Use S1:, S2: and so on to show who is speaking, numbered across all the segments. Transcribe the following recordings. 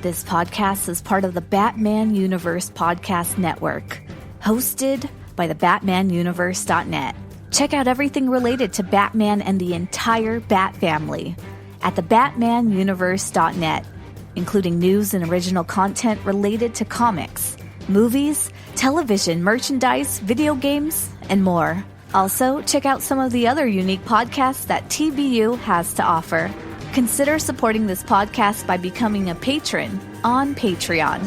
S1: This podcast is part of the Batman Universe Podcast Network, hosted by the BatmanUniverse.net. Check out everything related to Batman and the entire Bat family at the BatmanUniverse.net, including news and original content related to comics, movies, television, merchandise, video games, and more. Also, check out some of the other unique podcasts that TBU has to offer. Consider supporting this podcast by becoming a patron on Patreon.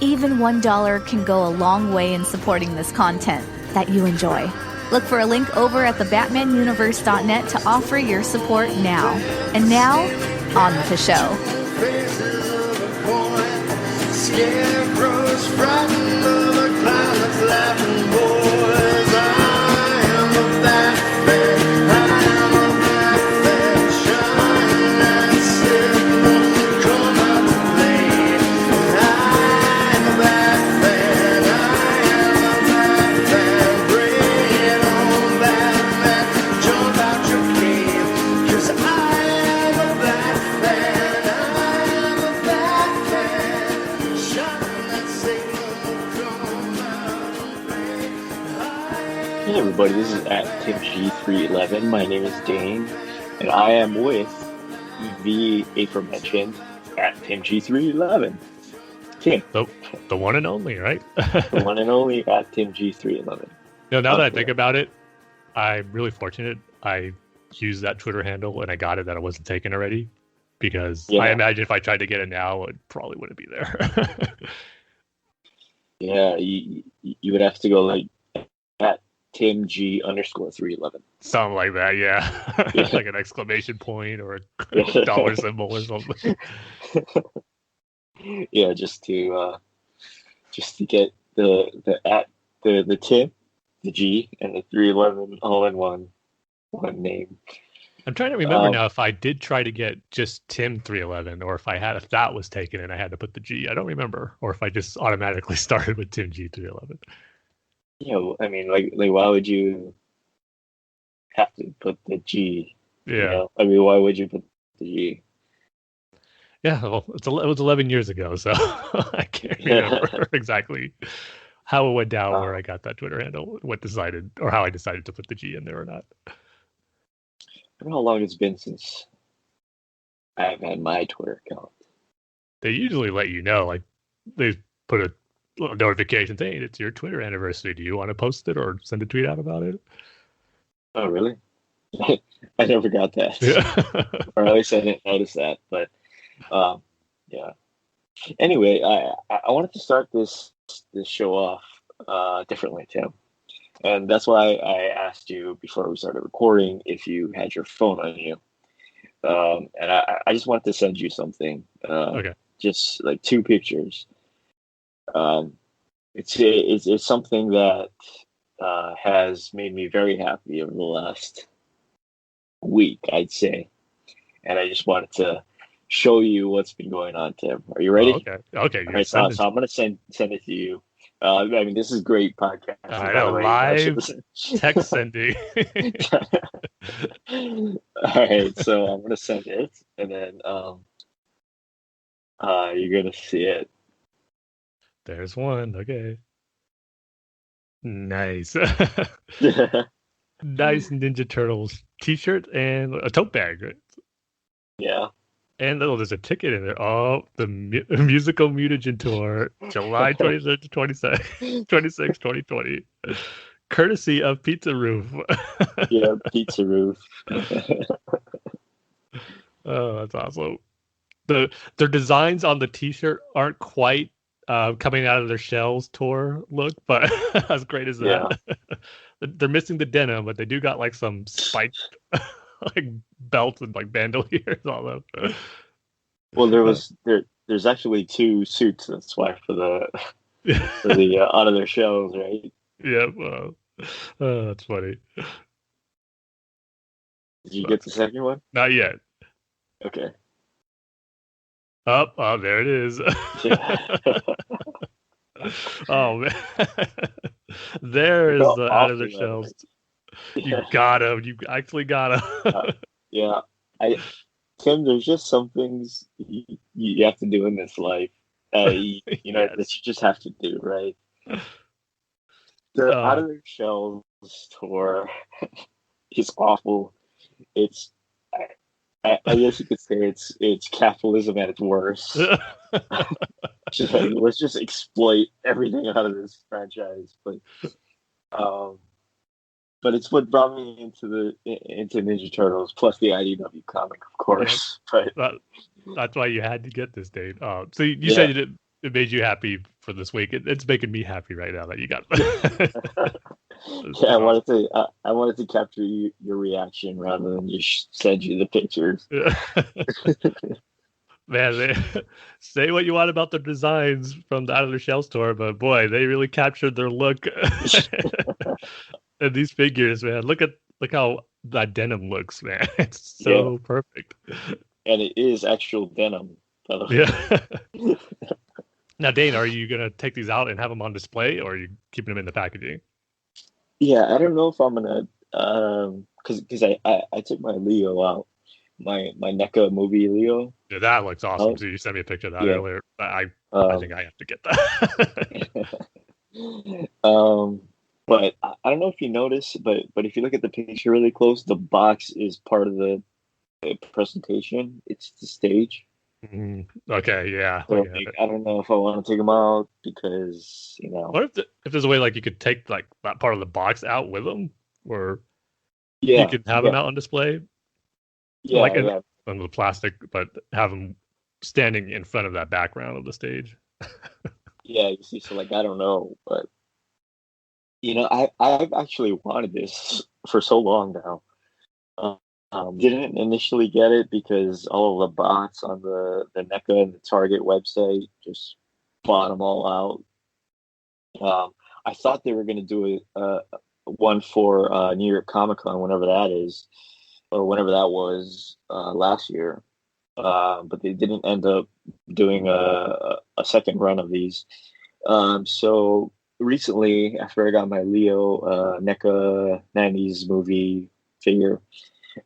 S1: Even $1 can go a long way in supporting this content that you enjoy. Look for a link over at the BatmanUniverse.net to offer your support now. And now, on with the show.
S2: Scarecrows frightened of a clown that's laughing, boys. I am a bat man. I am a bat man. Shine that signal, come out to play. I am a bat man. I am a bat man. Bring it on, Batman. Jump out your cave, 'cause I am a bat man. I am a bat man. Shine that signal, come out and play.
S3: Hey everybody, this is at TimG311. My name is Dane, and I am with the aforementioned at TimG311. Tim,
S4: The one and only, right?
S3: the one and only at TimG311.
S4: Now that I
S3: Okay.
S4: think about it, I'm really fortunate. I used that Twitter handle and I got it that it wasn't taken already, because
S3: Yeah.
S4: I imagine if I tried to get it now, it probably wouldn't be there.
S3: Yeah, you would have to go like at TimG_311.
S4: Something like that, yeah.
S3: Yeah.
S4: Like an exclamation point or
S3: Yeah.
S4: a dollar symbol or something.
S3: Yeah, just to get the Tim, the G, and the 311 all in one name.
S4: I'm trying to remember
S3: Um,
S4: now if I did try to get just Tim 311 or if that was taken and I had to put the G. I don't remember, or if I just automatically started with Tim G 311.
S3: I mean, like why would you have to put the G?
S4: Yeah.
S3: You know? I mean, why would you put the G?
S4: Yeah, well, it was 11 years ago, so I can't remember exactly how it went down, where I got that Twitter handle, how I decided to put the G in there or not.
S3: I don't know how long it's been since I've had my Twitter account.
S4: They usually let you know, like they put a little notification saying, "Hey, it's your Twitter anniversary. Do you want to post it or send a tweet out about it?"
S3: Oh, really? I never got that.
S4: Yeah.
S3: Or at least I didn't notice that. But yeah. Anyway, I wanted to start this show off differently, Tim. And that's why I asked you before we started recording if you had your phone on you. And I just wanted to send you something.
S4: Okay.
S3: Just like 2 pictures. It's something that has made me very happy over the last week, I'd say. And I just wanted to show you what's been going on, Tim. Are you ready?
S4: Oh, okay. Okay.
S3: All right, so I'm going to send it to you. I mean, this is great podcast.
S4: I
S3: by
S4: know,
S3: the way.
S4: live text sending.
S3: All right, so I'm going to send it, and then you're going to see it.
S4: There's one. Okay. Nice. Nice Ninja Turtles t-shirt and a tote bag, right?
S3: Yeah.
S4: And there's a ticket in there. Oh, the musical mutagen tour, July 23rd to 26, 2020. Courtesy of Pizza Roof.
S3: Yeah, Pizza Roof.
S4: Oh, that's awesome. Their designs on the t-shirt aren't quite coming out of their shells tour look, but as great as that. They're missing the denim, but they do got like some spiked like belts and like bandoliers all up.
S3: Well, there's actually 2 suits. That's why for the out of their shells, right?
S4: Yeah, well, that's funny.
S3: Did you get the second one?
S4: Not yet.
S3: Okay.
S4: Oh, there it is. Oh man, there is the out of their shells. You got him. You actually got him.
S3: Yeah, Tim, there's just some things you have to do in this life. That
S4: Yes.
S3: you just have to do, right? The Out
S4: Uh,
S3: of Their Shells tour is awful. It's, I guess you could say it's capitalism at its worst. Just like, let's just exploit everything out of this franchise, um, but it's what brought me into Ninja Turtles plus the IDW comic, of
S4: yep.
S3: course. But
S4: That, that's why you had to get this, Dave. So you
S3: yeah,
S4: said it made you happy for this week. It's making me happy right now that you got. This
S3: yeah,
S4: is awesome.
S3: I wanted to capture your reaction rather than just send you the pictures.
S4: Man, say what you want about the designs from the Out of the Shell store, but boy, they really captured their look. And these figures, man, look how that denim looks, man. It's
S3: Yeah,
S4: so perfect.
S3: and it is actual denim, by the
S4: Yeah.
S3: way.
S4: Now, Dane, are you gonna take these out and have them on display, or are you keeping them in the packaging?
S3: Yeah, I don't know if I'm gonna because I took my Leo out, my NECA movie Leo
S4: Yeah, that looks awesome.
S3: out.
S4: So you sent me a picture of that
S3: Yeah.
S4: earlier. I think
S3: Um,
S4: I have to get that.
S3: um, but I don't know if you noticed, but if you look at the picture really close, the box is part of the presentation. It's the stage.
S4: Okay, yeah,
S3: So
S4: look at
S3: like,
S4: it.
S3: I don't know if I want to take them out because
S4: What if there's a way like you could take like that part of the box out with them, or you
S3: yeah,
S4: could have them
S3: yeah,
S4: out on display, like
S3: yeah, yeah,
S4: in the plastic, but have them standing in front of that background of the stage.
S3: yeah. You see, so like I don't know, but I've actually wanted this for so long now. Didn't initially get it because all of the bots on the NECA and the Target website just bought them all out. I thought they were going to do one for New York Comic Con, whenever that is, or whenever that was last year. But they didn't end up doing a second run of these. So recently, after I got my Leo NECA 90s movie figure,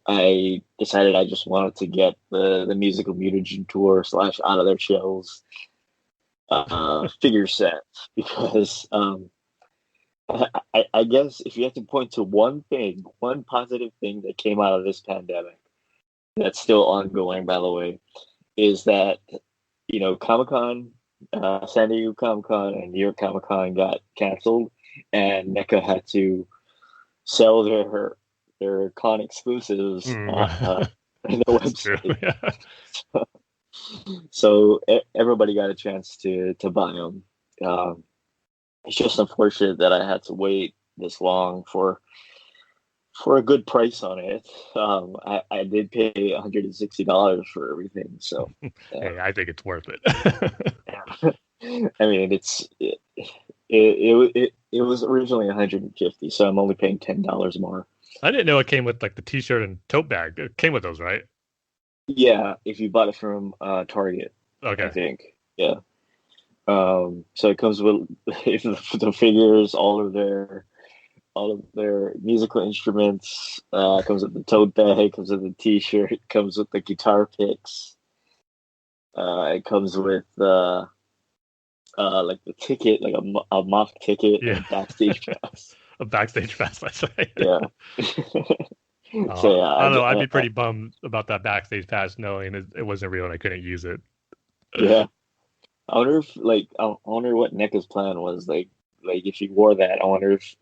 S3: I decided I just wanted to get the musical mutagen tour slash Out of Their Shells figure set because I guess if you have to point to one positive thing that came out of this pandemic that's still ongoing, by the way, is that Comic Con, San Diego Comic Con, and New York Comic Con got canceled, and NECA had to sell their con exclusives
S4: Mm.
S3: on their
S4: That's true.
S3: website.
S4: Yeah.
S3: So everybody got a chance to buy them. It's just unfortunate that I had to wait this long for a good price on it. I did pay $160 for everything, so yeah.
S4: Hey, I think it's worth it.
S3: Yeah. I mean, it was originally 150, so I'm only paying $10 more.
S4: I didn't know it came with like the T-shirt and tote bag. It came with those, right?
S3: Yeah, if you bought it from Target, I
S4: Okay.
S3: think. Yeah. So it comes with the figures, all of their musical instruments. Comes with the tote bag, comes with the T-shirt, comes with the guitar picks. It comes with like the ticket, like a mock ticket and
S4: Yeah.
S3: a backstage pass.
S4: A backstage pass. That's right.
S3: Yeah. So yeah,
S4: I don't know. I'd be pretty bummed about that backstage pass knowing it wasn't real and I couldn't use it.
S3: yeah. I wonder if I wonder what NECA's plan was like if you wore that. I wonder if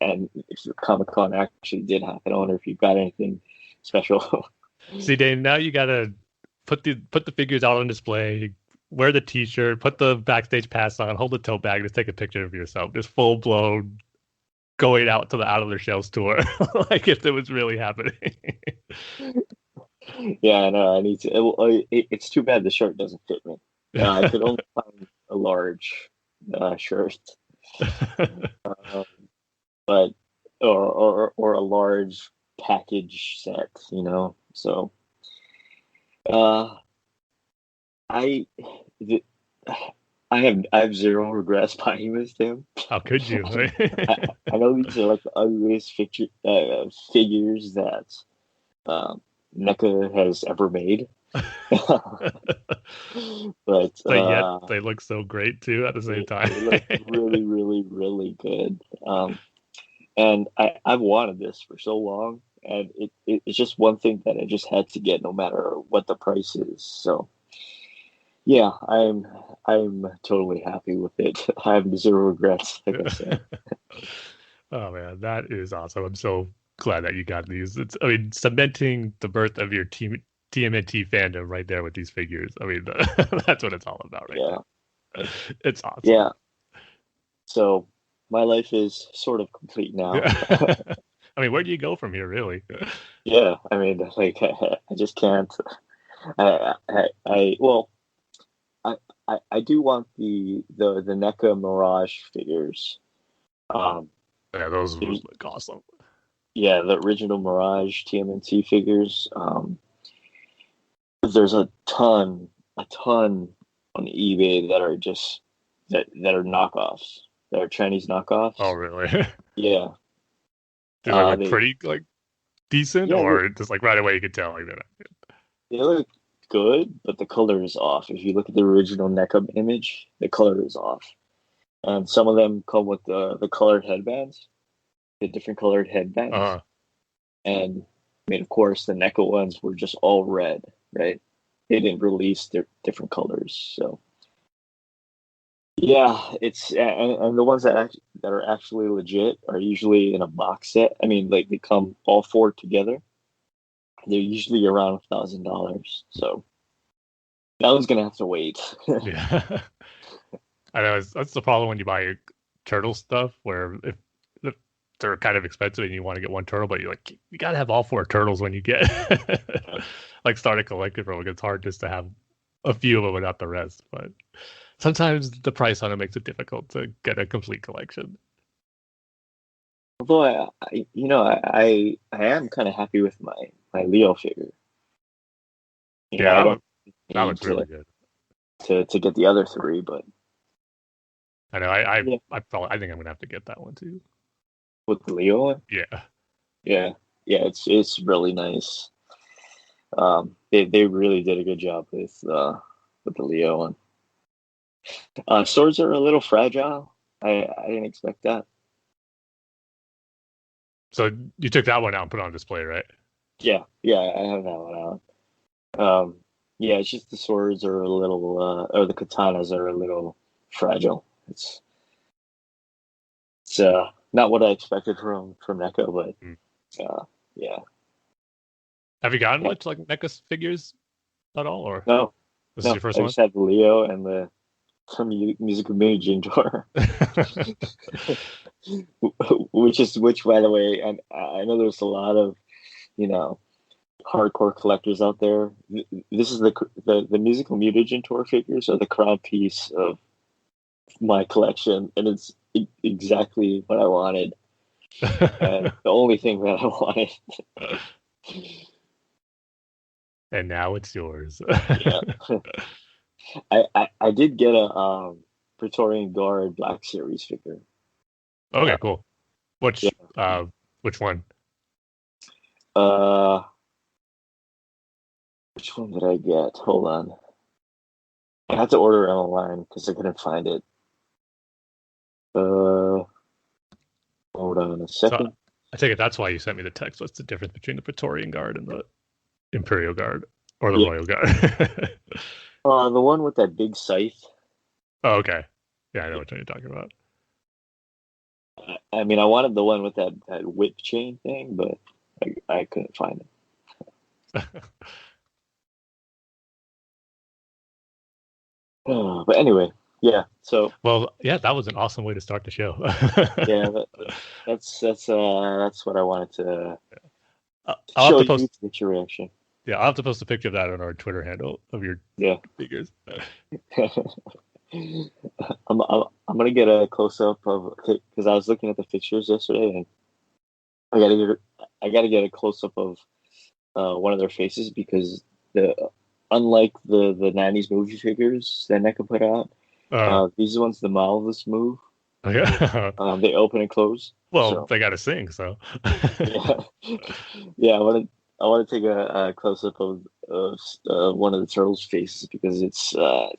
S3: and if the Comic Con actually did happen. I wonder if you got anything special.
S4: See, Dane, now you gotta put the figures out on display, wear the T-shirt, put the backstage pass on, hold the tote bag, just take a picture of yourself, just full blown going out to the Out of Their Shells tour, like if it was really happening.
S3: Yeah, I know. I need to. It's too bad the shirt doesn't fit me. I could only find a large shirt, um, but or a large package set. So uh, I the, I have zero regrets buying this, Tim.
S4: How could you?
S3: I know these are like the ugliest figures that NECA has ever made. But
S4: But yet they look so great too at the same time.
S3: they look really, really, really good. And I've wanted this for so long, and it's just one thing that I just had to get no matter what the price is. So yeah, I'm totally happy with it. I have zero regrets, like I said.
S4: Oh man, that is awesome. I'm so glad that you got these. I mean, cementing the birth of your TMNT fandom right there with these figures. I mean, that's what it's all about right
S3: Yeah.
S4: now. It's awesome.
S3: Yeah. So my life is sort of complete now.
S4: I mean, where do you go from here, really?
S3: Yeah, I mean, like I just can't. Well, I do want the NECA Mirage figures.
S4: Yeah, those would look awesome.
S3: Yeah, the original Mirage TMNT figures. There's a ton on eBay that are just that are knockoffs. That are Chinese knockoffs.
S4: Oh, really?
S3: Yeah.
S4: Do they look pretty like decent,
S3: Yeah,
S4: or just like right away you could tell like that?
S3: they look good, but the color is off. If you look at the original NECA image, the color is off. And some of them come with the colored headbands, the different colored headbands.
S4: Uh-huh.
S3: And I mean, of course, the NECA ones were just all red, right? They didn't release their different colors, so yeah, it's and the ones that are actually legit are usually in a box set. I mean, like they come all four together. They're usually around $1,000, so that one's gonna have to wait.
S4: Yeah. I know that's the problem when you buy turtle stuff, where if they're kind of expensive and you want to get one turtle, but you gotta have all four turtles when you get like start a collective roll. It's hard just to have a few of them and not the rest. But sometimes the price on it makes it difficult to get a complete collection.
S3: Although I am kind of happy with my Leo figure.
S4: Yeah, that
S3: need
S4: looks really good.
S3: to get the other three, but
S4: I know. I think I'm gonna have to get that one too.
S3: with the Leo one,
S4: Yeah.
S3: yeah, it's really nice. They really did a good job with the Leo one. Swords are a little fragile. I didn't expect that.
S4: So you took that one out and put it on display, right?
S3: Yeah, I have that one out. Yeah, it's just the swords are a little, or the katanas are a little fragile. It's not what I expected from NECA, but yeah.
S4: Have you gotten much like NECA figures at all, or
S3: No,
S4: this is your first
S3: I
S4: one?
S3: just had the Leo and the music imaging tour. which by the way, and I know there's a lot of hardcore collectors out there. This is the musical mutagen tour figures are the crown piece of my collection, and it's exactly what I wanted, and the only thing that I wanted.
S4: And now it's yours.
S3: Yeah. I did get a Praetorian Guard Black Series figure.
S4: Okay, cool. Which
S3: Yeah.
S4: Which one?
S3: Which one did I get? Hold on. I had to order it online because I couldn't find it. Hold on a second.
S4: So, I take it that's why you sent me the text. What's the difference between the Praetorian Guard and the Imperial Guard or the Royal Guard?
S3: The one with that big scythe.
S4: Oh, okay. Yeah, I know what you're talking about.
S3: I mean, I wanted the one with that whip chain thing, but I couldn't find it. But anyway, yeah. So
S4: well, yeah, that was an awesome way to start the show.
S3: yeah, that's what I wanted to
S4: I'll
S3: show
S4: have to post,
S3: you to get your reaction.
S4: Yeah, I'll have to post a picture of that on our Twitter handle of your figures.
S3: I'm gonna get a close up of because I was looking at the pictures yesterday, and I gotta get a close up of one of their faces because unlike the 90s movie figures that NECA put out, these ones the mouths move.
S4: Okay.
S3: They open and close.
S4: Well, they got to sing, so.
S3: Yeah. I want to take a close up of one of the turtles' faces because it's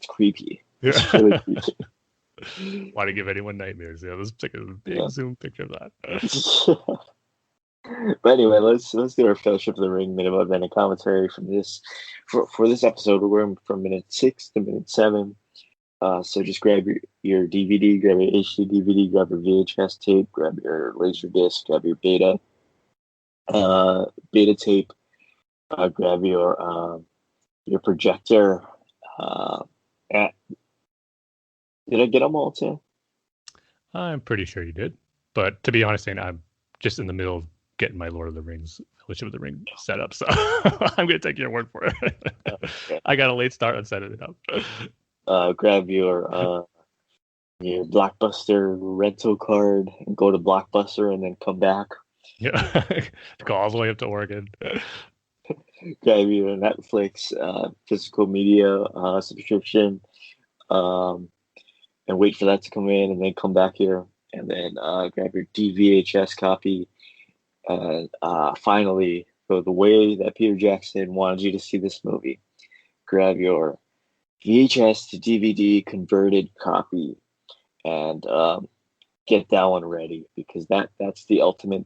S3: creepy.
S4: Yeah.
S3: It's really creepy.
S4: Want to give anyone nightmares? Yeah, let's take a big
S3: Yeah.
S4: zoom picture of that.
S3: But anyway, let's do our Fellowship of the Ring minute by minute commentary from this for this episode. We're going from minute 6 to minute 7. So just grab your DVD, grab your HD DVD, grab your VHS tape, grab your laser disc, grab your beta tape, grab your projector. Uh, did I get them all, Tim?
S4: I'm pretty sure you did. But to be honest, I'm just in the middle of getting my Lord of the Rings, Fellowship of the Ring set up. So I'm going to take your word for it.
S3: Okay.
S4: I got a late start on setting it up.
S3: Grab your Blockbuster rental card and go to Blockbuster and then come back.
S4: Yeah. Go all the way up to Oregon.
S3: Grab your Netflix physical media subscription and wait for that to come in and then come back here and then grab your DVHS copy and finally go the way that Peter Jackson wanted you to see this movie. Grab your VHS to DVD converted copy and get that one ready because that's the ultimate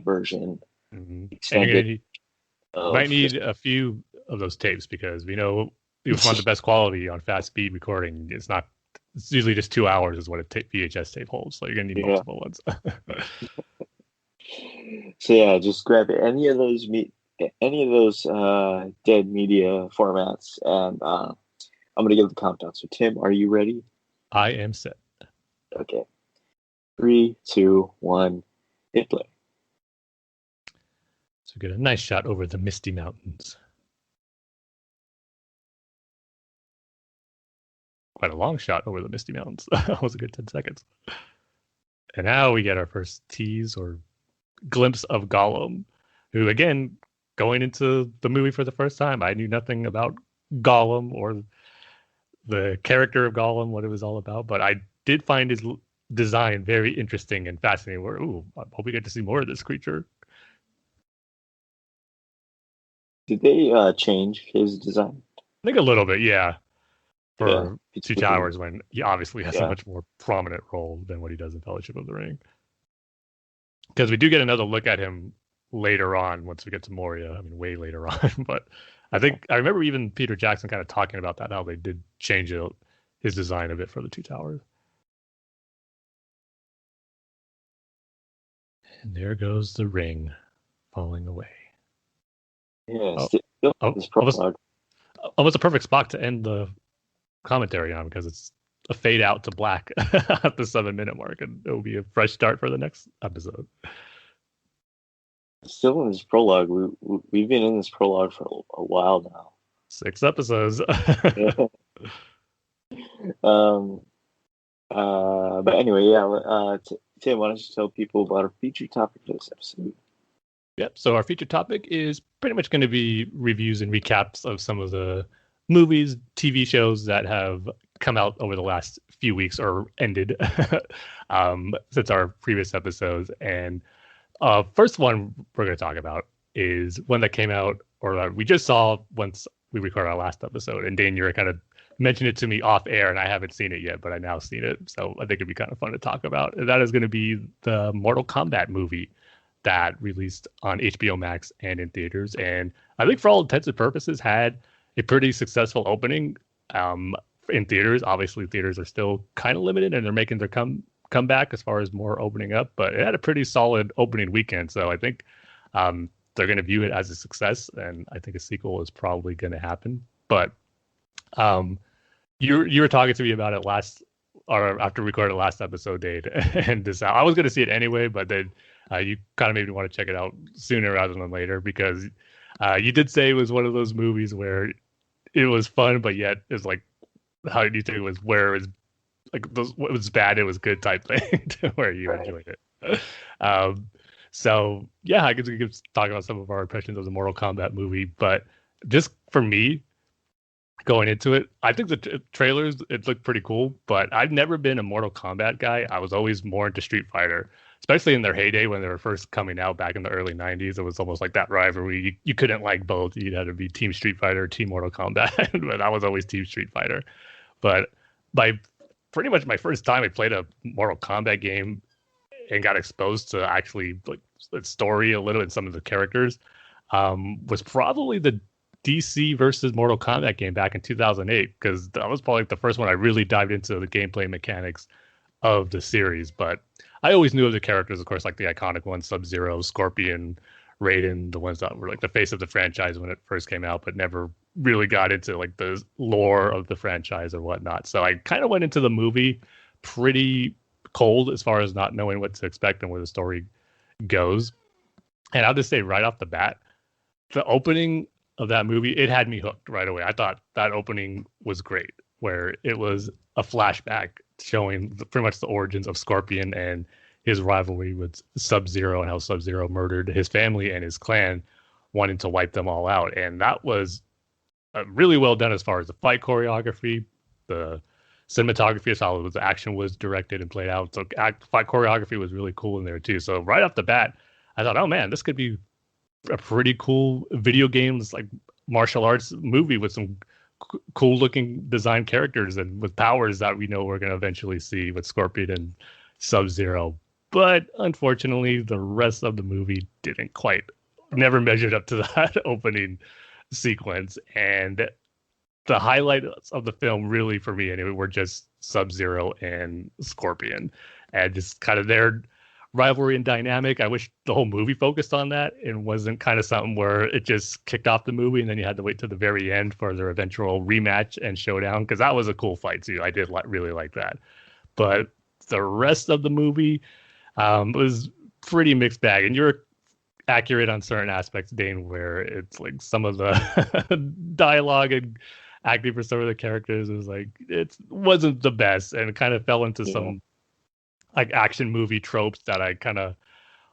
S3: version.
S4: Mm-hmm. And
S3: Extended.
S4: you might need a few of those tapes because we know you want the best quality on fast speed recording. It's usually just 2 hours is what a VHS tape holds. So you're gonna need multiple ones.
S3: So yeah, just grab any of those dead media formats, and I'm gonna give the countdown. So Tim, are you ready?
S4: I am set.
S3: Okay, 3, 2, 1, hit play.
S4: So get a nice shot over the Misty Mountains. Quite a long shot over the Misty Mountains. That was a good 10 seconds. And now we get our first tease or glimpse of Gollum, who, again, going into the movie for the first time, I knew nothing about Gollum or the character of Gollum, what it was all about, but I did find his design very interesting and fascinating. I hope we get to see more of this creature.
S3: Did they change his design?
S4: I think a little bit, yeah. For
S3: Yeah,
S4: Two Towers, when he obviously has a
S3: Yeah.
S4: much more prominent role than what he does in Fellowship of the Ring. Because we do get another look at him later on once we get to Moria. I mean, way later on. But I think I remember even Peter Jackson kind of talking about that, how they did change his design a bit for the Two Towers. And there goes the ring falling away.
S3: Yeah,
S4: Oh,
S3: this prologue.
S4: Almost a perfect spot to end the commentary on because it's a fade out to black at the 7-minute mark, and it will be a fresh start for the next episode.
S3: Still in this prologue. We've been in this prologue for a while now.
S4: 6 episodes.
S3: But anyway, yeah. Tim, why don't you tell people about our feature topic for this episode?
S4: Yep. So our feature topic is pretty much going to be reviews and recaps of some of the movies, TV shows that have come out over the last few weeks or ended since our previous episodes. And first one we're going to talk about is one that came out or that we just saw once we recorded our last episode. And Dane, you kind of mentioned it to me off air, and I haven't seen it yet, but I now seen it. So I think it'd be kind of fun to talk about. And that is going to be the Mortal Kombat movie that released on HBO Max and in theaters. And I think for all intents and purposes had a pretty successful opening in theaters. Obviously, theaters are still kind of limited, and they're making their comeback as far as more opening up. But it had a pretty solid opening weekend. So I think they're going to view it as a success, and I think a sequel is probably going to happen. But you were talking to me about it after we recorded the last episode, Dave, and this I was going to see it anyway, but then you kind of made me want to check it out sooner rather than later because you did say it was one of those movies where it was fun, but yet it's like, how did you think it was where it was like what was bad, it was good type thing to where you enjoyed it. So yeah, I guess we could talk about some of our impressions of the Mortal Kombat movie, but just for me, going into it, I think the trailers, it looked pretty cool, but I've never been a Mortal Kombat guy. I was always more into Street Fighter. especially in their heyday when they were first coming out back in the early 90s. It was almost like that rivalry. You couldn't like both. You had to be Team Street Fighter or Team Mortal Kombat. But I was always Team Street Fighter. But by pretty much my first time I played a Mortal Kombat game and got exposed to actually like the story a little and some of the characters, was probably the DC versus Mortal Kombat game back in 2008, because that was probably the first one I really dived into the gameplay mechanics of the series. But I always knew of the characters, of course, like the iconic ones, Sub-Zero, Scorpion, Raiden, the ones that were like the face of the franchise when it first came out, but never really got into like the lore of the franchise or whatnot. So I kind of went into the movie pretty cold as far as not knowing what to expect and where the story goes. And I'll just say right off the bat, the opening of that movie, it had me hooked right away. I thought that opening was great, where it was a flashback showing pretty much the origins of Scorpion and his rivalry with Sub-Zero and how Sub-Zero murdered his family and his clan, wanting to wipe them all out. And that was really well done as far as the fight choreography, the cinematography, as how the action was directed and played out. So fight choreography was really cool in there too. So right off the bat, I thought, oh man, this could be a pretty cool video games like martial arts movie with some cool looking design characters and with powers that we know we're going to eventually see with Scorpion and Sub-Zero. But unfortunately, the rest of the movie never measured up to that opening sequence. And the highlights of the film, really, for me anyway, were just Sub-Zero and Scorpion, and just kind of their rivalry and dynamic. I wish the whole movie focused on that and wasn't kind of something where it just kicked off the movie and then you had to wait to the very end for their eventual rematch and showdown, because that was a cool fight too. I did really like that. But the rest of the movie was pretty mixed bag. And you're accurate on certain aspects, Dane, where it's like some of the dialogue and acting for some of the characters is like it wasn't the best, and it kind of fell into some like action movie tropes that I kind of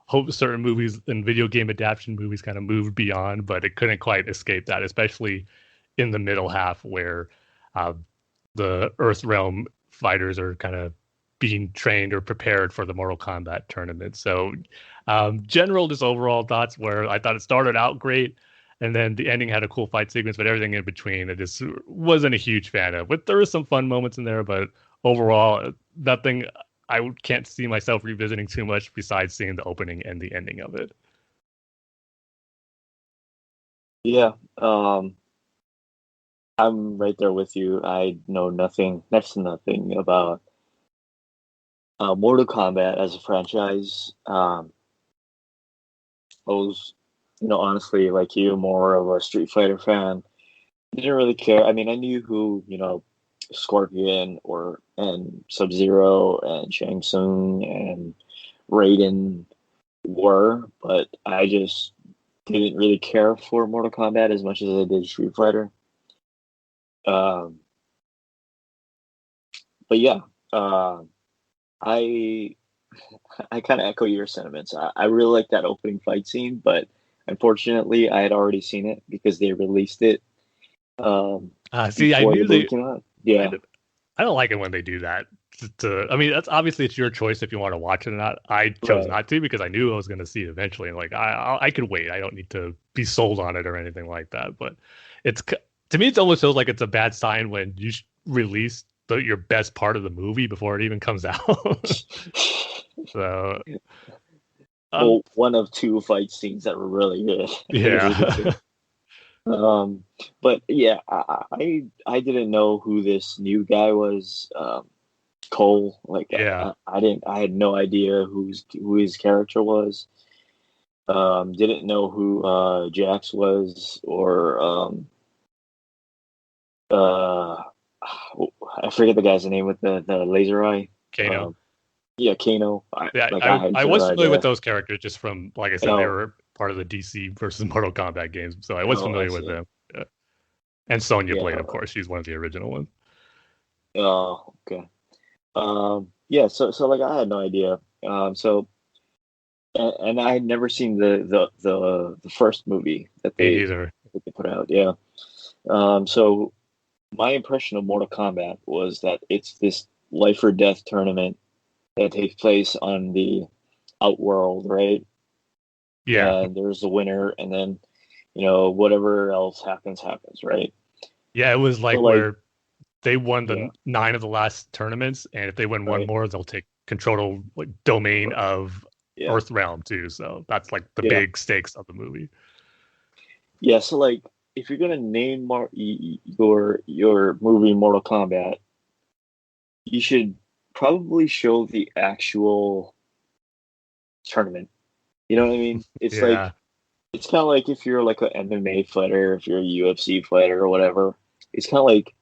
S4: hope certain movies and video game adaptation movies kind of moved beyond, but it couldn't quite escape that, especially in the middle half where the Earthrealm fighters are kind of being trained or prepared for the Mortal Kombat tournament. So general, just overall thoughts where I thought it started out great, and then the ending had a cool fight sequence, but everything in between, I just wasn't a huge fan of. But there were some fun moments in there, but overall, nothing I can't see myself revisiting too much besides seeing the opening and the ending of it.
S3: Yeah, I'm right there with you. I know next to nothing about Mortal Kombat as a franchise. I was, honestly, like you, more of a Street Fighter fan. Didn't really care. I mean, I knew who, Scorpion and Sub-Zero and Shang Tsung and Raiden were, but I just didn't really care for Mortal Kombat as much as I did Street Fighter. But yeah, I kind of echo your sentiments. I really like that opening fight scene, but unfortunately, I had already seen it because they released it.
S4: See, I knew they.
S3: Yeah,
S4: I don't like it when they do that. I mean, that's obviously it's your choice if you want to watch it or not. I chose not to because I knew I was going to see it eventually, and like I could wait. I don't need to be sold on it or anything like that. But to me, it almost feels like it's a bad sign when you release your best part of the movie before it even comes out. So,
S3: well, one of two fight scenes that were really good.
S4: Yeah.
S3: But yeah, I didn't know who this new guy was, Cole. Like,
S4: yeah,
S3: I had no idea who his character was. Didn't know who Jax was, or I forget the guy's name with the laser eye.
S4: Kano.
S3: Yeah, Kano.
S4: I was familiar with those characters just from, like I said, they were part of the DC versus Mortal Kombat games, so I was familiar with them. Yeah. And Sonya Blade, of course, she's one of the original ones.
S3: Oh, okay. Yeah, so like I had no idea. And I had never seen the first movie that they put out. Yeah. So my impression of Mortal Kombat was that it's this life or death tournament that takes place on the Outworld, right?
S4: Yeah,
S3: And there's a winner, and then whatever else happens, right?
S4: yeah. It was
S3: So
S4: like
S3: like,
S4: where they won
S3: yeah,
S4: the 9 of the last tournaments, and if they win one
S3: right,
S4: more, they'll take control of like domain
S3: right,
S4: of
S3: yeah,
S4: Earthrealm too. So that's like the
S3: yeah,
S4: big stakes of the movie.
S3: yeah. So like, if you're gonna name your movie Mortal Kombat, you should probably show the actual tournament. You know what I mean? It's like
S4: Yeah.
S3: it's kind of like if you're like an MMA fighter, if you're a UFC fighter or whatever. It's kind of like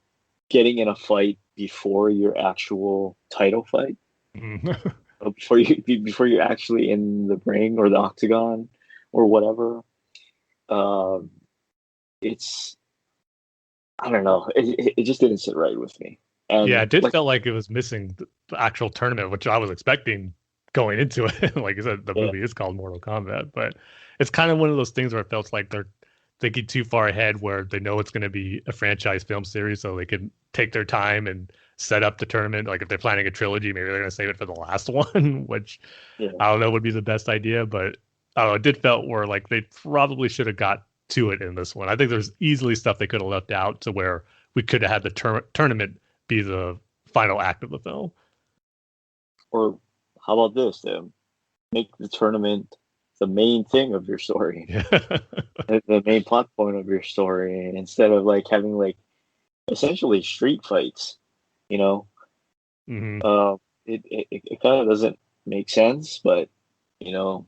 S3: getting in a fight before your actual title fight,
S4: Mhm.
S3: before you're actually in the ring or the octagon or whatever. Um, it's I don't know. It just didn't sit right with me.
S4: Yeah,
S3: And
S4: it did
S3: like,
S4: feel like it was missing the actual tournament, which I was expecting going into it. Like I said, the
S3: yeah,
S4: movie is called Mortal Kombat, but it's kind of one of those things where it feels like they're thinking too far ahead, where they know it's going to be a franchise film series, so they can take their time and set up the tournament. Like if they're planning a trilogy, maybe they're going to save it for the last one, which
S3: yeah,
S4: I don't know would be the best idea. But I don't know, it did felt where like they probably should have got to it in this one. I think there's easily stuff they could have left out to where we could have had the tournament be the final act of the film.
S3: or how about this? Then make the tournament the main thing of your story,
S4: Yeah.
S3: the main plot point of your story, instead of like having like essentially street fights. You know,
S4: hmm
S3: it kind of doesn't make sense, but you know,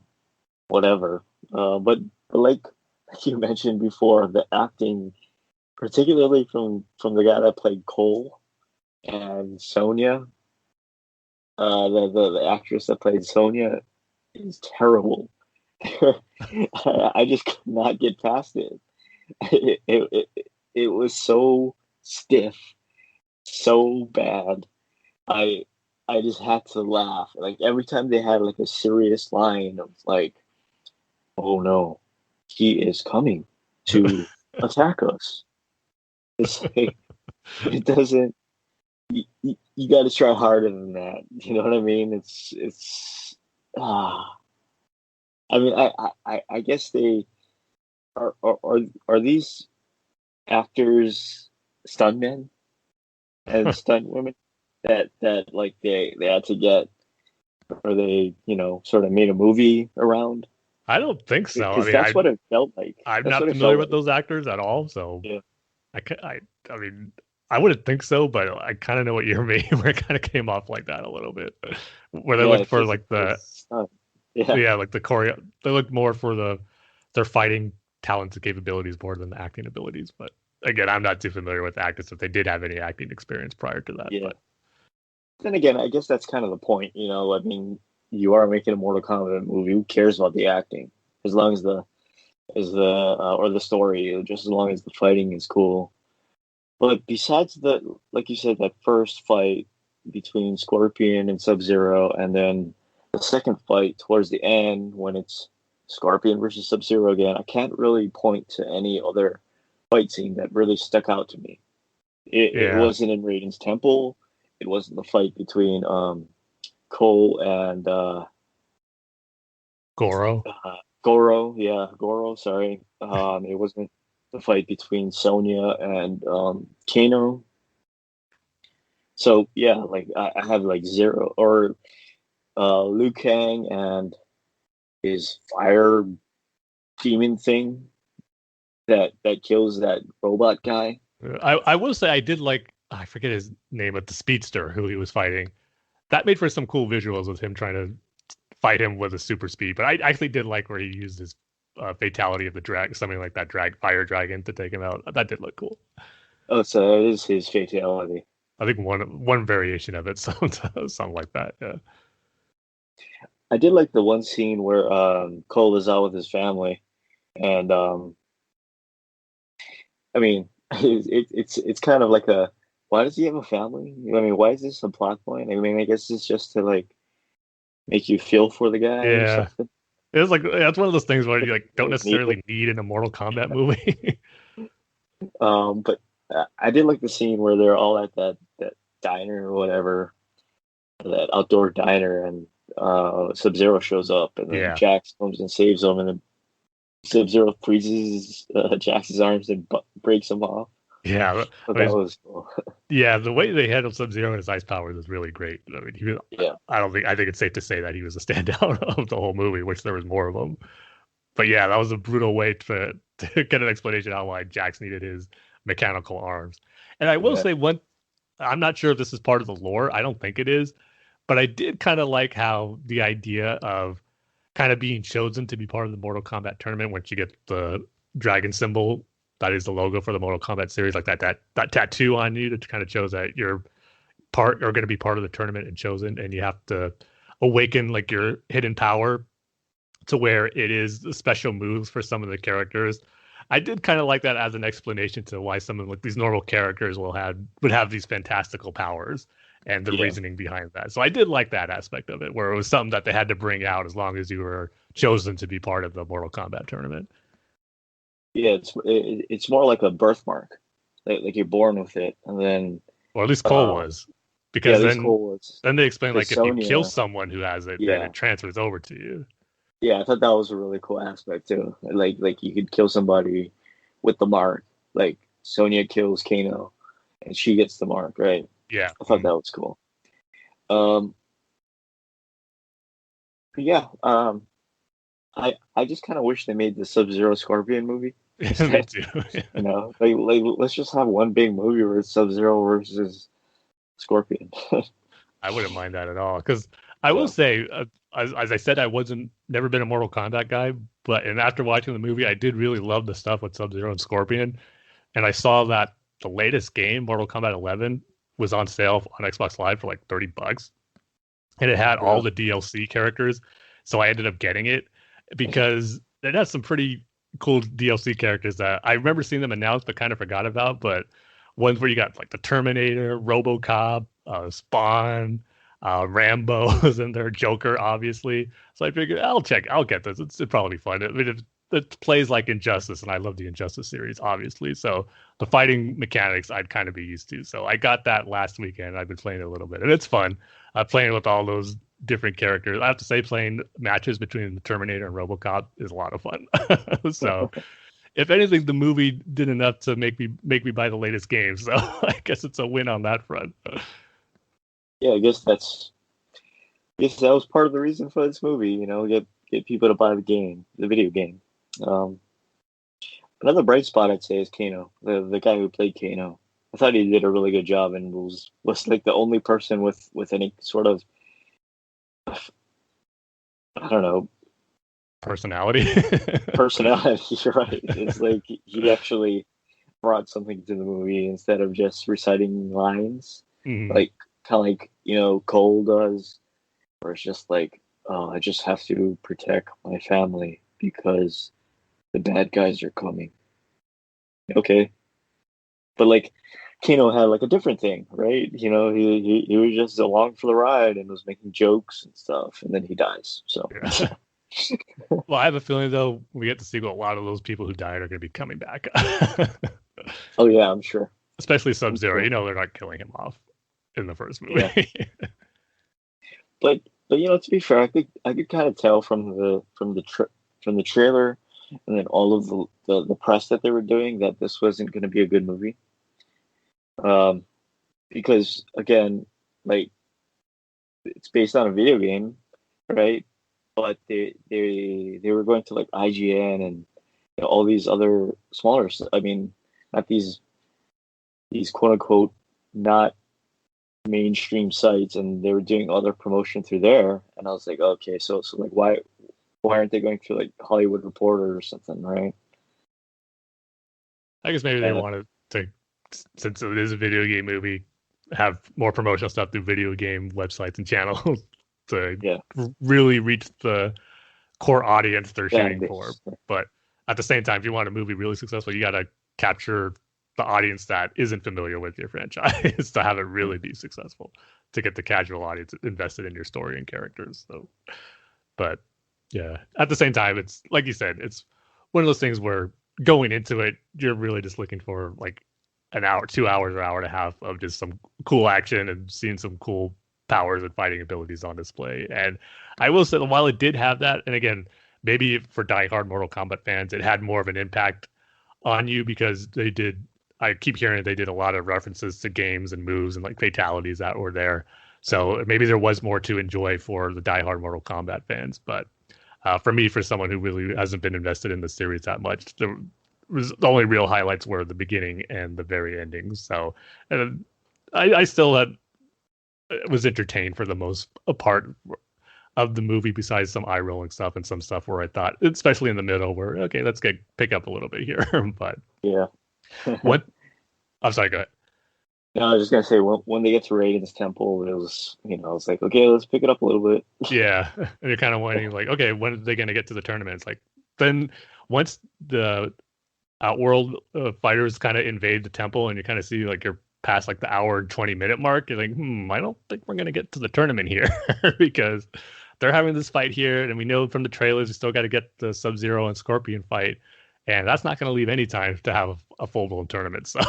S3: whatever. But like you mentioned before, the acting, particularly from the guy that played Cole and Sonya, the actress that played Sonya is terrible. I just could not get past it. It was so stiff, so bad. I I just had to laugh. Like every time they had like a serious line of like, "Oh no, he is coming to attack us." It's like it doesn't. You got to try harder than that. You know what I mean? It's. Ah, I mean, I guess they are these actors stuntmen and stunt women that like they had to get, or they sort of made a movie around,
S4: I don't think so. I
S3: because
S4: mean,
S3: that's what it felt like.
S4: I'm
S3: That's
S4: not
S3: what it
S4: familiar
S3: felt
S4: with
S3: like.
S4: those actors at all, so
S3: Yeah,
S4: I ca- I mean, I wouldn't think so, but I kind of know what you mean. Where it kind of came off like that a little bit, where they
S3: yeah.
S4: looked
S3: It
S4: for
S3: feels like
S4: like
S3: a
S4: the
S3: stunt. Yeah,
S4: yeah, like the choreo. They looked more for their fighting talents and capabilities more than the acting abilities. But again, I'm not too familiar with actors if they did have any acting experience prior to that.
S3: yeah.
S4: But
S3: Then again, I guess that's kind of the point. I mean, you are making a Mortal Kombat movie. Who cares about the acting? As long as or the story, just as long as the fighting is cool. But besides like you said, that first fight between Scorpion and Sub Zero, and then the second fight towards the end when it's Scorpion versus Sub Zero again, I can't really point to any other fight scene that really stuck out to me. It
S4: yeah,
S3: wasn't in Raiden's Temple. It wasn't the fight between Cole and
S4: Goro.
S3: Goro. Yeah, Goro. Sorry. It wasn't the fight between Sonya and Kano. So yeah, like I have like zero, or Liu Kang and his fire demon thing that kills that robot guy.
S4: I will say I did like I forget his name, but the speedster who he was fighting. That made for some cool visuals with him trying to fight him with a super speed. But I actually did like where he used his fatality of the drag, something like that fire dragon to take him out. That did look cool.
S3: Oh, so it is his fatality.
S4: I think one variation of it, something like that. Yeah.
S3: I did like the one scene where Cole is out with his family, and I mean, it's kind of like a, why does he have a family? I mean, why is this a plot point? I mean, I guess it's just to like make you feel for the guy or
S4: Yeah.
S3: something.
S4: It was like that's one of those things where you like
S3: It
S4: don't
S3: was needed.
S4: necessarily need in a Mortal Kombat movie.
S3: But I did like the scene where they're all at that diner or whatever, that outdoor diner, and Sub-Zero shows up, and then
S4: Yeah.
S3: Jax comes and saves him, and then Sub-Zero freezes Jax's arms and breaks him off.
S4: Yeah.
S3: So
S4: I
S3: that
S4: mean,
S3: was cool.
S4: yeah, the way they handled Sub-Zero and his ice powers is really great. I mean,
S3: Yeah,
S4: I think it's safe to say that he was a standout of the whole movie, which there was more of them. But yeah, that was a brutal way to get an explanation on why Jax needed his mechanical arms. And I will
S3: yeah,
S4: say I'm not sure if this is part of the lore. I don't think it is, but I did kind of like how the idea of kind of being chosen to be part of the Mortal Kombat tournament once you get the dragon symbol that is the logo for the Mortal Kombat series, like that tattoo on you that kind of shows that you're part or going to be part of the tournament and chosen, and you have to awaken like your hidden power to where it is special moves for some of the characters. I did kind of like that as an explanation to why some of like these normal characters would have these fantastical powers and the
S3: yeah,
S4: reasoning behind that. So I did like that aspect of it, where it was something that they had to bring out as long as you were chosen to be part of the Mortal Kombat tournament.
S3: yeah. It's more like a birthmark, like you're born with it, and then
S4: Or at least Cole
S3: uh,
S4: was,
S3: yeah,
S4: because
S3: at least Cole was
S4: then they explain
S3: because
S4: like if you kill
S3: Sonya,
S4: someone who has it, then
S3: yeah,
S4: it transfers over to you.
S3: yeah. I thought that was a really cool aspect too. Like you could kill somebody with the mark, like Sonya kills Kano, and she gets the mark, right?
S4: Yeah.
S3: I thought that was cool. Um, but yeah, I just kind of wish they made the Sub-Zero Scorpion movie
S4: Me
S3: instead.
S4: too.
S3: You know, like let's just have one big movie where it's Sub-Zero versus Scorpion.
S4: I wouldn't mind that at all. Because I will
S3: Yeah,
S4: say, as I said, I wasn't never been a Mortal Kombat guy, but and after watching the movie, I did really love the stuff with Sub Zero and Scorpion. And I saw that the latest game, Mortal Kombat 11, was on sale on Xbox Live for like $30, and it had all
S3: yeah,
S4: the DLC characters. So I ended up getting it because it has some pretty cool DLC characters that I remember seeing them announced but kind of forgot about. But ones where you got like the Terminator, RoboCop, Spawn, Rambo's, and their Joker, obviously. So I figured I'll get this. It's probably fun. I mean, it plays like Injustice, and I love the Injustice series, obviously. So the fighting mechanics I'd kind of be used to. So I got that last weekend. I've been playing it a little bit, and it's fun. Playing with all those different characters. I have to say, playing matches between the Terminator and RoboCop is a lot of fun. So, if anything, the movie did enough to make me buy the latest game. So, I guess it's a win on that front.
S3: yeah. I guess that was part of the reason for this movie. You know, get people to buy the video game. Um, Another bright spot I'd say is Kano, the guy who played Kano. I thought he did a really good job and was like the only person with any sort of, I don't know,
S4: Personality.
S3: personality. You're right. It's like he actually brought something to the movie instead of just reciting lines,
S4: Mhm.
S3: like kind of like Cole does, where it's just like, oh, I just have to protect my family because the bad guys are coming. Okay, but like Kano had like a different thing, right? You know, he was just along for the ride and was making jokes and stuff, and then he dies. So
S4: Yeah. Well, I have a feeling though we get to see a lot of those people who died are going to be coming back.
S3: oh yeah, I'm sure.
S4: Especially Sub
S3: I'm
S4: Zero.
S3: sure.
S4: You know they're not killing him off in the first
S3: Yeah,
S4: movie.
S3: but to be fair, I could kind of tell from the trailer and then all of the press that they were doing that this wasn't going to be a good movie. Um, because again, like it's based on a video game, right? But they were going to like IGN and all these other smaller. I mean, not these quote unquote not mainstream sites, and they were doing other promotion through there. And I was like, okay, so like why aren't they going to like Hollywood Reporter or something, right?
S4: I guess maybe they
S3: And
S4: wanted to, since it is a video game movie, have more promotional stuff through video game websites and channels to
S3: yeah,
S4: really reach the core audience they're
S3: fan
S4: shooting for.
S3: base.
S4: But at the same time, if you want a movie really successful, you got to capture the audience that isn't familiar with your franchise to have it really be successful, to get the casual audience invested in your story and characters. So, but yeah, at the same time, it's like you said, it's one of those things where going into it, you're really just looking for like an hour, 2 hours, or hour and a half of just some cool action and seeing some cool powers and fighting abilities on display. And I will say, while it did have that, and again, maybe for diehard Mortal Kombat fans, it had more of an impact on you because they did. I keep hearing they did a lot of references to games and moves and like fatalities that were there. So maybe there was more to enjoy for the diehard Mortal Kombat fans. But for me, for someone who really hasn't been invested in the series that much, the only real highlights were the beginning and the very endings. So I still was entertained for the most part of the movie, besides some eye rolling stuff and some stuff where I thought, especially in the middle, where okay, let's pick up a little bit here. But
S3: Yeah.
S4: what? I'm sorry. Go ahead.
S3: No, I was just gonna say when they get to Raiden's temple, it was it's like okay, let's pick it up a little bit.
S4: Yeah, and you're kind of wondering like, okay, when are they going to get to the tournament? It's like then once the Outworld fighters kind of invade the temple, and you kind of see like you're past like the hour and 20-minute mark, you're like, I don't think we're going to get to the tournament here because they're having this fight here, and we know from the trailers we still got to get the Sub-Zero and Scorpion fight, and that's not going to leave any time to have a full-blown tournament. So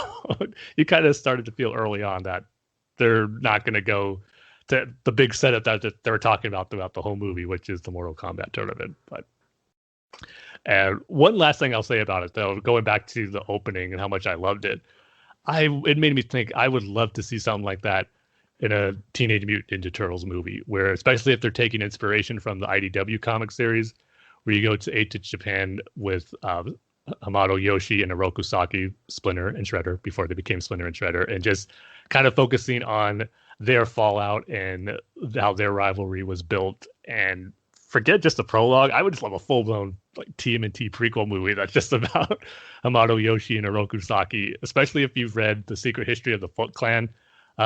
S4: you kind of started to feel early on that they're not going to go to the big setup that they were talking about throughout the whole movie, which is the Mortal Kombat tournament. But and one last thing I'll say about it, though, going back to the opening and how much I loved it, it made me think I would love to see something like that in a Teenage Mutant Ninja Turtles movie, where especially if they're taking inspiration from the IDW comic series, where you go to Japan with Hamato Yoshi and Oroku Saki, Splinter and Shredder before they became Splinter and Shredder, and just kind of focusing on their fallout and how their rivalry was built. And forget just the prologue. I would just love a full-blown like TMNT prequel movie that's just about Hamato Yoshi and Oroku Saki, especially if you've read The Secret History of the Foot Clan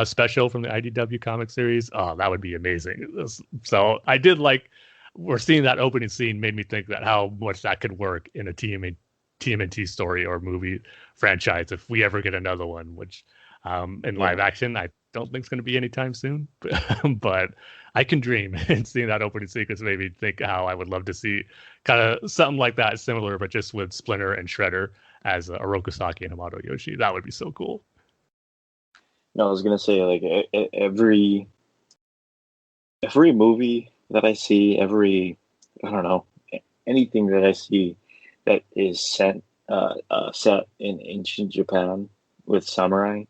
S4: special from the IDW comic series. Oh, that would be amazing. So I did like, we're seeing that opening scene made me think that how much that could work in a TMNT story or movie franchise if we ever get another one, which in live action, I don't think it's going to be anytime soon, but I can dream. And seeing that opening sequence made me think how I would love to see kind of something like that, similar, but just with Splinter and Shredder as Oroku Saki and Hamato Yoshi. That would be so cool.
S3: No, I was gonna say like every movie that I see, I don't know, anything that I see that is set in ancient Japan with samurai,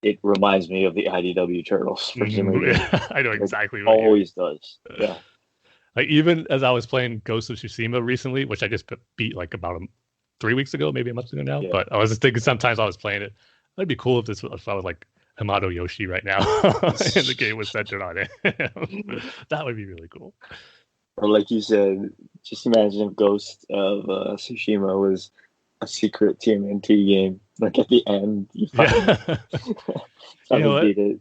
S3: it reminds me of the IDW Turtles for some reason.
S4: I know exactly
S3: it
S4: what
S3: always does. Yeah.
S4: Like even as I was playing Ghost of Tsushima recently, which I just beat like about 3 weeks ago, maybe a month ago now.
S3: Yeah.
S4: But I was just thinking sometimes I was playing it. It'd be cool if I was like Hamato Yoshi right now and the game was centered on it. That would be really cool.
S3: Or like you said, just imagine if Ghost of Tsushima was a secret TMNT game. Like at the end, you beat it.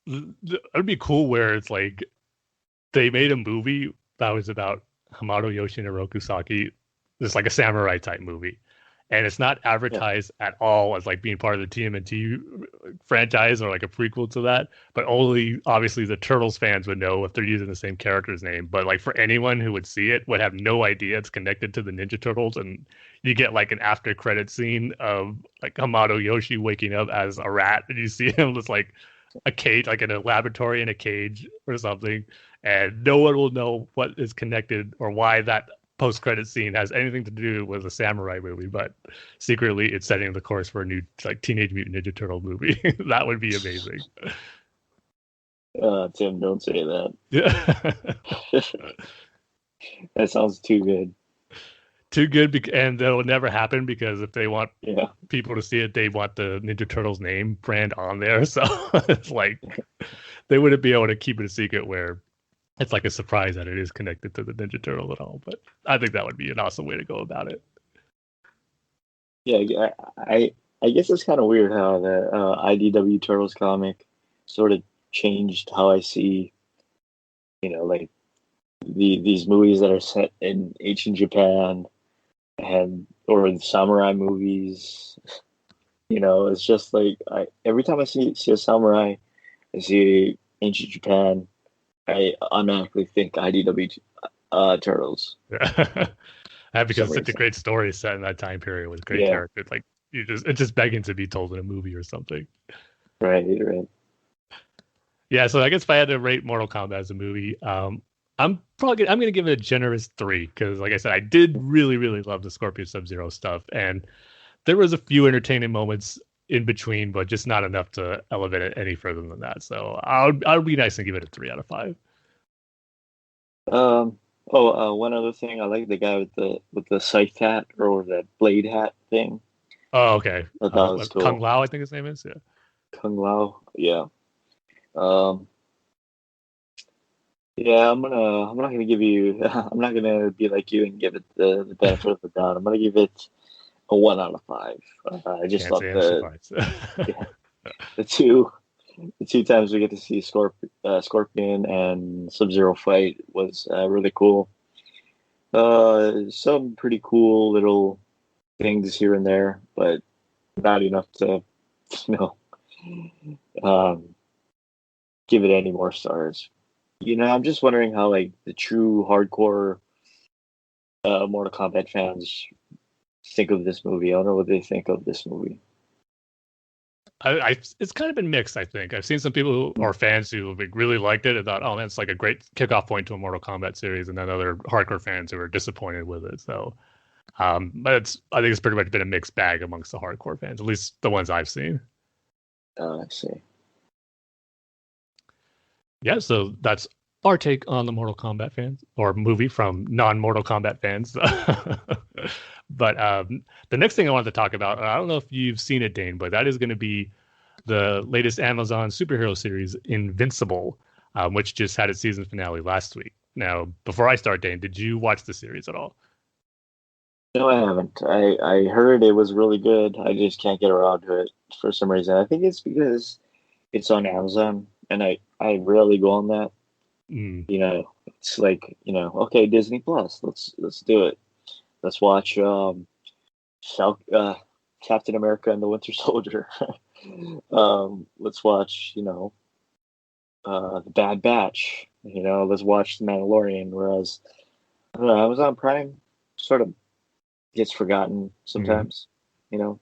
S4: It would be cool where it's like they made a movie that was about Hamato Yoshi and Oroku Saki. It's like a samurai type movie. And it's not advertised at all as like being part of the TMNT franchise or like a prequel to that, but only obviously the Turtles fans would know if they're using the same character's name. But like for anyone who would see it would have no idea it's connected to the Ninja Turtles. And you get like an after credit scene of like Hamato Yoshi waking up as a rat, and you see him just like a cage, like in a laboratory in a cage or something. And no one will know what is connected or why that post-credit scene has anything to do with a samurai movie, but secretly it's setting the course for a new like Teenage Mutant Ninja Turtle movie. That would be amazing.
S3: Tim, don't say that.
S4: Yeah.
S3: That sounds too good.
S4: Too good, and that will never happen because if they want
S3: Yeah.
S4: people to see it, they want the Ninja Turtles name brand on there. So it's like they wouldn't be able to keep it a secret where it's like a surprise that it is connected to the Ninja Turtle at all. But I think that would be an awesome way to go about it.
S3: Yeah, I guess it's kind of weird how the IDW Turtles comic sort of changed how I see, like these movies that are set in ancient Japan or in samurai movies. It's just like every time I see a samurai, I see ancient Japan, I automatically think IDW Turtles.
S4: Because it's such a great story set in that time period with great characters. Like it's just begging to be told in a movie or something.
S3: Right.
S4: Yeah, so I guess if I had to rate Mortal Kombat as a movie, I'm gonna give it a generous 3 because, like I said, I did really really love the Scorpion Sub-Zero stuff, and there was a few entertaining moments in between, but just not enough to elevate it any further than that. So I'll be nice and give it a 3 out of 5.
S3: One other thing, I like the guy with the scythe hat or that blade hat thing.
S4: Oh, okay.
S3: I thought that was
S4: Kung
S3: cool.
S4: Lao, I think his name is. Yeah.
S3: Kung Lao, yeah. Um, yeah, I'm not gonna give you. I'm not gonna be like you and give it the benefit of the doubt. I'm gonna give it a 1 out of 5. I just
S4: Can't
S3: love
S4: say I'm surprised.
S3: yeah, the two the two times we get to see Scorpion and Sub Zero fight was really cool. Some pretty cool little things here and there, but not enough to, you know, um, give it any more stars. I'm just wondering how like the true hardcore Mortal Kombat fans think of this movie. I don't know what they think of this movie.
S4: It's kind of been mixed. I think I've seen some people who are fans who like, really liked it and thought, "Oh man, it's like a great kickoff point to a Mortal Kombat series," and then other hardcore fans who are disappointed with it. So, but I think it's pretty much been a mixed bag amongst the hardcore fans, at least the ones I've seen.
S3: I see.
S4: Yeah, so that's our take on the Mortal Kombat fans or movie from non-Mortal Kombat fans. But the next thing I wanted to talk about, I don't know if you've seen it, Dane, but that is going to be the latest Amazon superhero series, Invincible, which just had its season finale last week. Now, before I start, Dane, did you watch the series at all?
S3: No, I haven't. I heard it was really good. I just can't get around to it for some reason. I think it's because it's on Amazon, and I rarely go on that.
S4: Mm,
S3: It's like, okay, Disney Plus, let's do it. Let's watch Captain America and the Winter Soldier. Let's watch, the Bad Batch. Let's watch The Mandalorian. Whereas, I don't know, Amazon Prime sort of gets forgotten
S4: mm.
S3: sometimes. You know,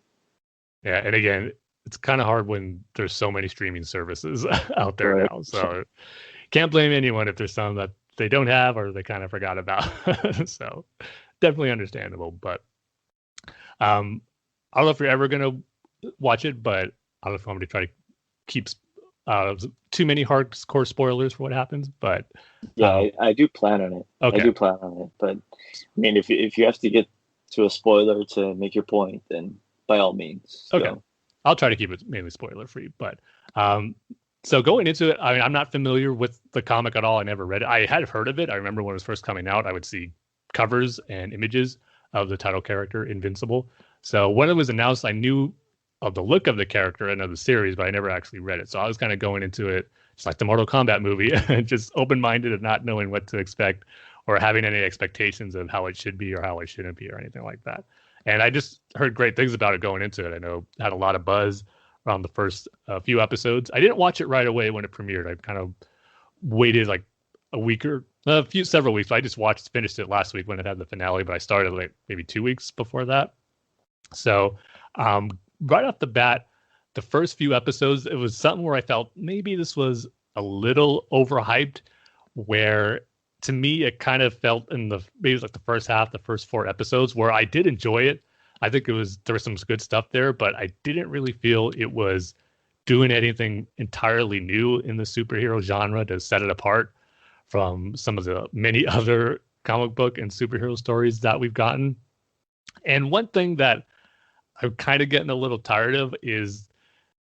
S4: Yeah, and again, it's kind of hard when there's so many streaming services out there
S3: right?
S4: now. So can't blame anyone if there's some that they don't have or they kind of forgot about. So definitely understandable. But I don't know if you're ever gonna watch it, but I don't know if I'm going to try to keep too many hardcore spoilers for what happens. But
S3: Yeah,
S4: um,
S3: I do plan on it. I
S4: okay,
S3: do plan on it. But I mean, if you have to get to a spoiler to make your point, then by all means,
S4: okay,
S3: go.
S4: I'll try to keep it mainly spoiler free. But so going into it, I mean, I'm not familiar with the comic at all. I never read it. I had heard of it. I remember when it was first coming out, I would see covers and images of the title character, Invincible. So when it was announced, I knew of the look of the character and of the series, but I never actually read it. So I was kind of going into it just like the Mortal Kombat movie, just open minded and not knowing what to expect or having any expectations of how it should be or how it shouldn't be or anything like that. And I just heard great things about it going into it. I know it had a lot of buzz around the first few episodes. I didn't watch it right away when it premiered. I kind of waited like a week or several weeks. I just finished it last week when it had the finale, but I started like maybe 2 weeks before that. So right off the bat, the first few episodes, it was something where I felt maybe this was a little overhyped, where to me it kind of felt in maybe it was like the first half, the first 4 episodes, where I did enjoy it. I think there was some good stuff there, but I didn't really feel it was doing anything entirely new in the superhero genre to set it apart from some of the many other comic book and superhero stories that we've gotten. And one thing that I'm kind of getting a little tired of is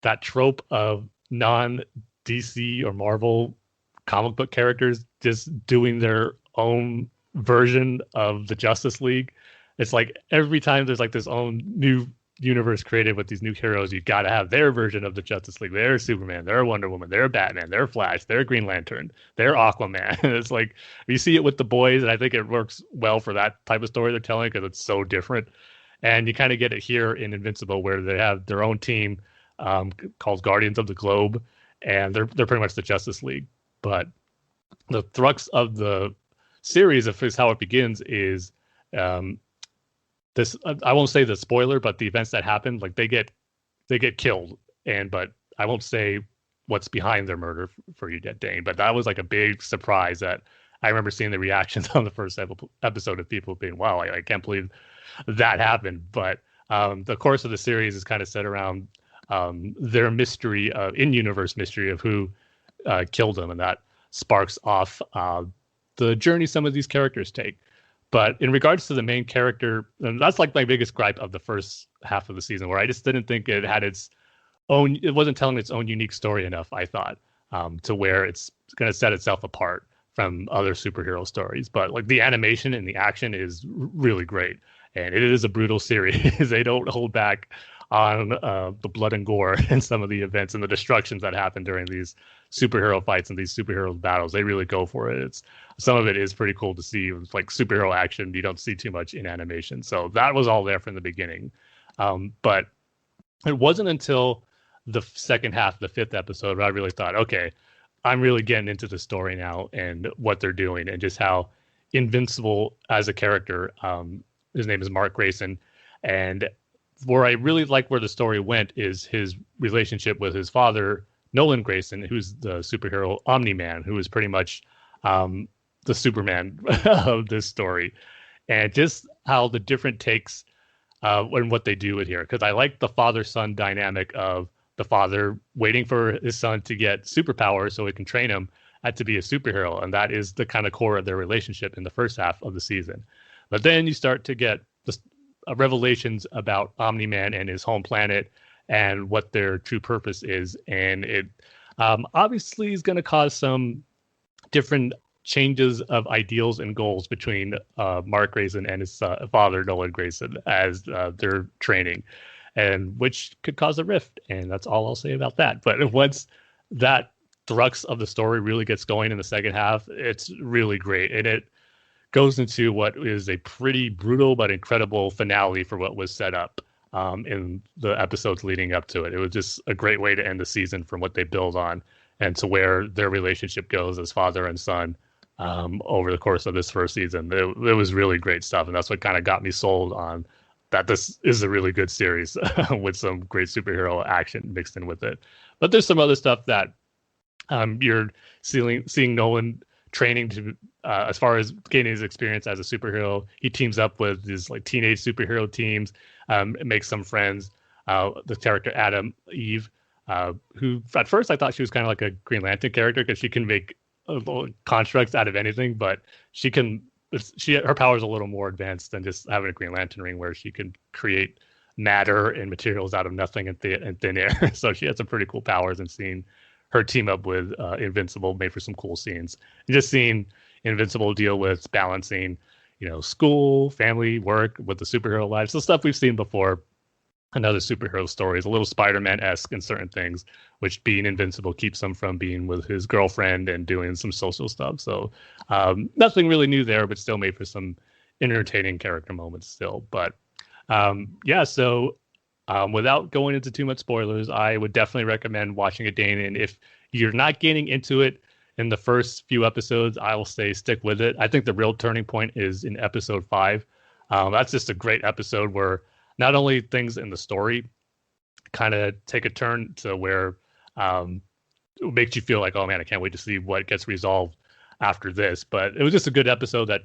S4: that trope of non DC or Marvel comic book characters just doing their own version of the Justice League. It's like every time there's like this own new universe created with these new heroes, you got to have their version of the Justice League. They're Superman, they're Wonder Woman, they're Batman, they're Flash, they're Green Lantern, they're Aquaman. It's like you see it with the boys, and I think it works well for that type of story they're telling because it's so different. And you kind of get it here in Invincible, where they have their own team called Guardians of the Globe, and they're pretty much the Justice League. But the crux of the series, if is how it begins, is um, this. I won't say the spoiler, but the events that happen, like they get killed, but I won't say what's behind their murder for you, Dane. But that was like a big surprise that I remember seeing the reactions on the first episode of people being, wow, I can't believe that happened. But the course of the series is kind of set around their mystery of in-universe mystery of who killed them, and that sparks off the journey some of these characters take. But in regards to the main character, and that's like my biggest gripe of the first half of the season, where I just didn't think it had its own, it wasn't telling its own unique story enough, I thought, to where it's going to set itself apart from other superhero stories. But like the animation and the action is really great. And it is a brutal series. They don't hold back on the blood and gore and some of the events and the destructions that happen during these superhero fights and these superhero battles. They really go for it. It's some of it is pretty cool to see. It's like superhero action you don't see too much in animation. So that was all there from the beginning. But it wasn't until the second half, the fifth episode, where I really thought, okay, I'm really getting into the story now and what they're doing and just how Invincible as a character. His name is Mark Grayson, and where I really like where the story went is his relationship with his father, Nolan Grayson, who's the superhero Omni-Man, who is pretty much the Superman of this story, and just how the different takes and what they do with here. Because I like the father-son dynamic of the father waiting for his son to get superpowers so he can train him to be a superhero, and that is the kind of core of their relationship in the first half of the season. But then you start to get the revelations about Omni-Man and his home planet and what their true purpose is. And it obviously is going to cause some different changes of ideals and goals between Mark Grayson and his father, Nolan Grayson, as they're training, and which could cause a rift. And that's all I'll say about that. But once that thrust of the story really gets going in the second half, it's really great. And it goes into what is a pretty brutal but incredible finale for what was set up in the episodes leading up to it. It was just a great way to end the season from what they build on and to where their relationship goes as father and son over the course of this first season. It was really great stuff, and that's what kind of got me sold on that this is a really good series with some great superhero action mixed in with it. But there's some other stuff that you're seeing Nolan training to as far as gaining his experience as a superhero. He teams up with these like teenage superhero teams, makes some friends. The character Adam Eve, who at first I thought she was kind of like a Green Lantern character because she can make constructs out of anything, but her power is a little more advanced than just having a Green Lantern ring, where she can create matter and materials out of nothing and thin air. So she had some pretty cool powers, and seeing her team up with Invincible made for some cool scenes. And just seeing Invincible deal with balancing, school, family, work with the superhero life. So stuff we've seen before in other superhero stories, a little Spider-Man-esque in certain things, which being Invincible keeps him from being with his girlfriend and doing some social stuff. So nothing really new there, but still made for some entertaining character moments still. But so without going into too much spoilers, I would definitely recommend watching it, Dane. And if you're not getting into it in the first few episodes, I will say stick with it. I think the real turning point is in episode 5. That's just a great episode where not only things in the story kind of take a turn to where it makes you feel like, oh man, I can't wait to see what gets resolved after this. But it was just a good episode that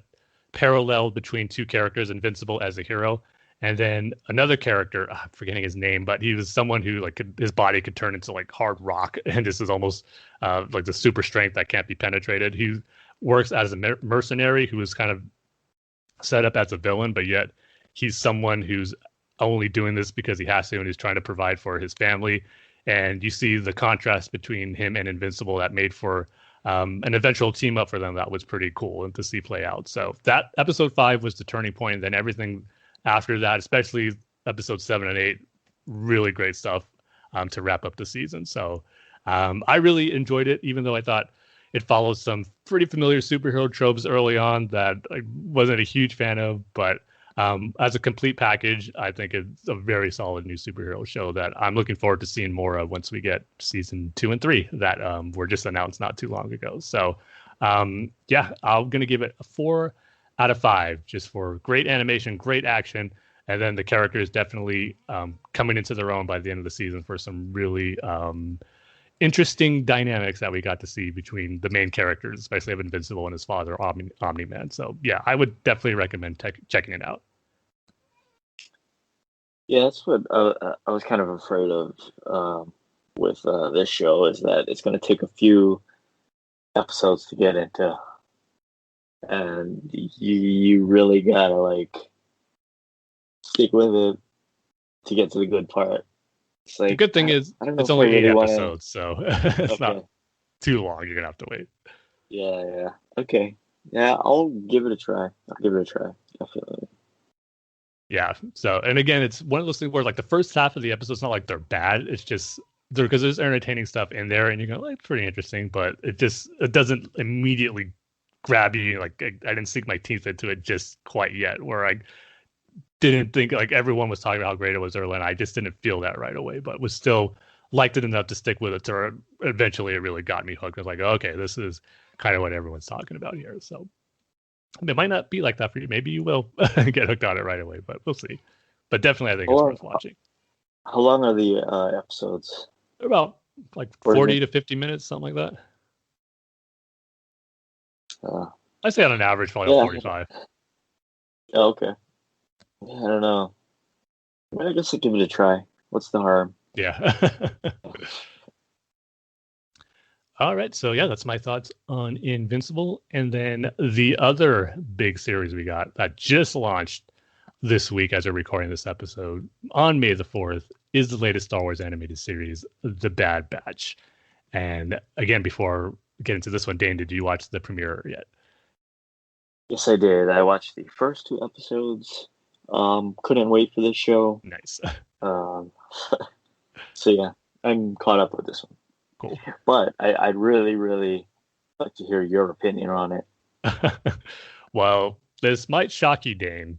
S4: paralleled between two characters, Invincible as a hero, and then another character, I'm forgetting his name, but he was someone who his body could turn into like hard rock, and this is almost like the super strength that can't be penetrated. He works as a mercenary who is kind of set up as a villain, but yet he's someone who's only doing this because he has to, and he's trying to provide for his family. And you see the contrast between him and Invincible that made for an eventual team up for them that was pretty cool and to see play out. So that episode 5 was the turning point, and then everything after that, especially episodes 7 and 8, really great stuff to wrap up the season. So I really enjoyed it, even though I thought it follows some pretty familiar superhero tropes early on that I wasn't a huge fan of. But as a complete package, I think it's a very solid new superhero show that I'm looking forward to seeing more of once we get season 2 and 3 that were just announced not too long ago. So I'm going to give it a 4 out of 5, just for great animation, great action, and then the characters definitely coming into their own by the end of the season for some really interesting dynamics that we got to see between the main characters, especially of Invincible and his father, Omni-Man. So yeah, I would definitely recommend checking it out.
S3: Yeah, that's what I was kind of afraid of with this show is that it's going to take a few episodes to get into, and you really gotta like stick with it to get to the good part. It's
S4: The
S3: like
S4: good thing is
S3: I don't know
S4: it's
S3: if I
S4: only 8
S3: really want
S4: episodes, so
S3: to.
S4: it's not
S3: Okay,
S4: too long. You're gonna have to wait.
S3: yeah, okay, yeah, I'll give it a try. I'll give it a try, definitely.
S4: Yeah. So, and again, it's one of those things where like the first half of the episode's not like they're bad. It's just there because there's entertaining stuff in there, and you go like it's pretty interesting, but it doesn't immediately grab you. Like I didn't sink my teeth into it just quite yet. Where I didn't think like everyone was talking about how great it was early, and I just didn't feel that right away, but was still liked it enough to stick with it. To eventually, it really got me hooked. I was like, okay, this is kind of what everyone's talking about here. So it might not be like that for you. Maybe you will get hooked on it right away, but we'll see. But definitely, I think
S3: How
S4: it's
S3: long?
S4: worth watching.
S3: How long are the episodes?
S4: About like 40 to 50 minutes, something like that.
S3: Uh,
S4: I say on an average, probably
S3: yeah.
S4: 45.
S3: Okay. Yeah, I don't know. I guess I'll give it a try. What's the harm?
S4: Yeah. All right. So, yeah, that's my thoughts on Invincible. And then the other big series we got that just launched this week as we're recording this episode on May the 4th is the latest Star Wars animated series, The Bad Batch. And again, before we get into this one, Dane, did you watch the premiere yet?
S3: Yes, I did. I watched the first two episodes. Couldn't wait for this show.
S4: Nice.
S3: Um, so yeah, I'm caught up with this one.
S4: Cool.
S3: But I'd really, really like to hear your opinion on it.
S4: Well, this might shock you, Dane,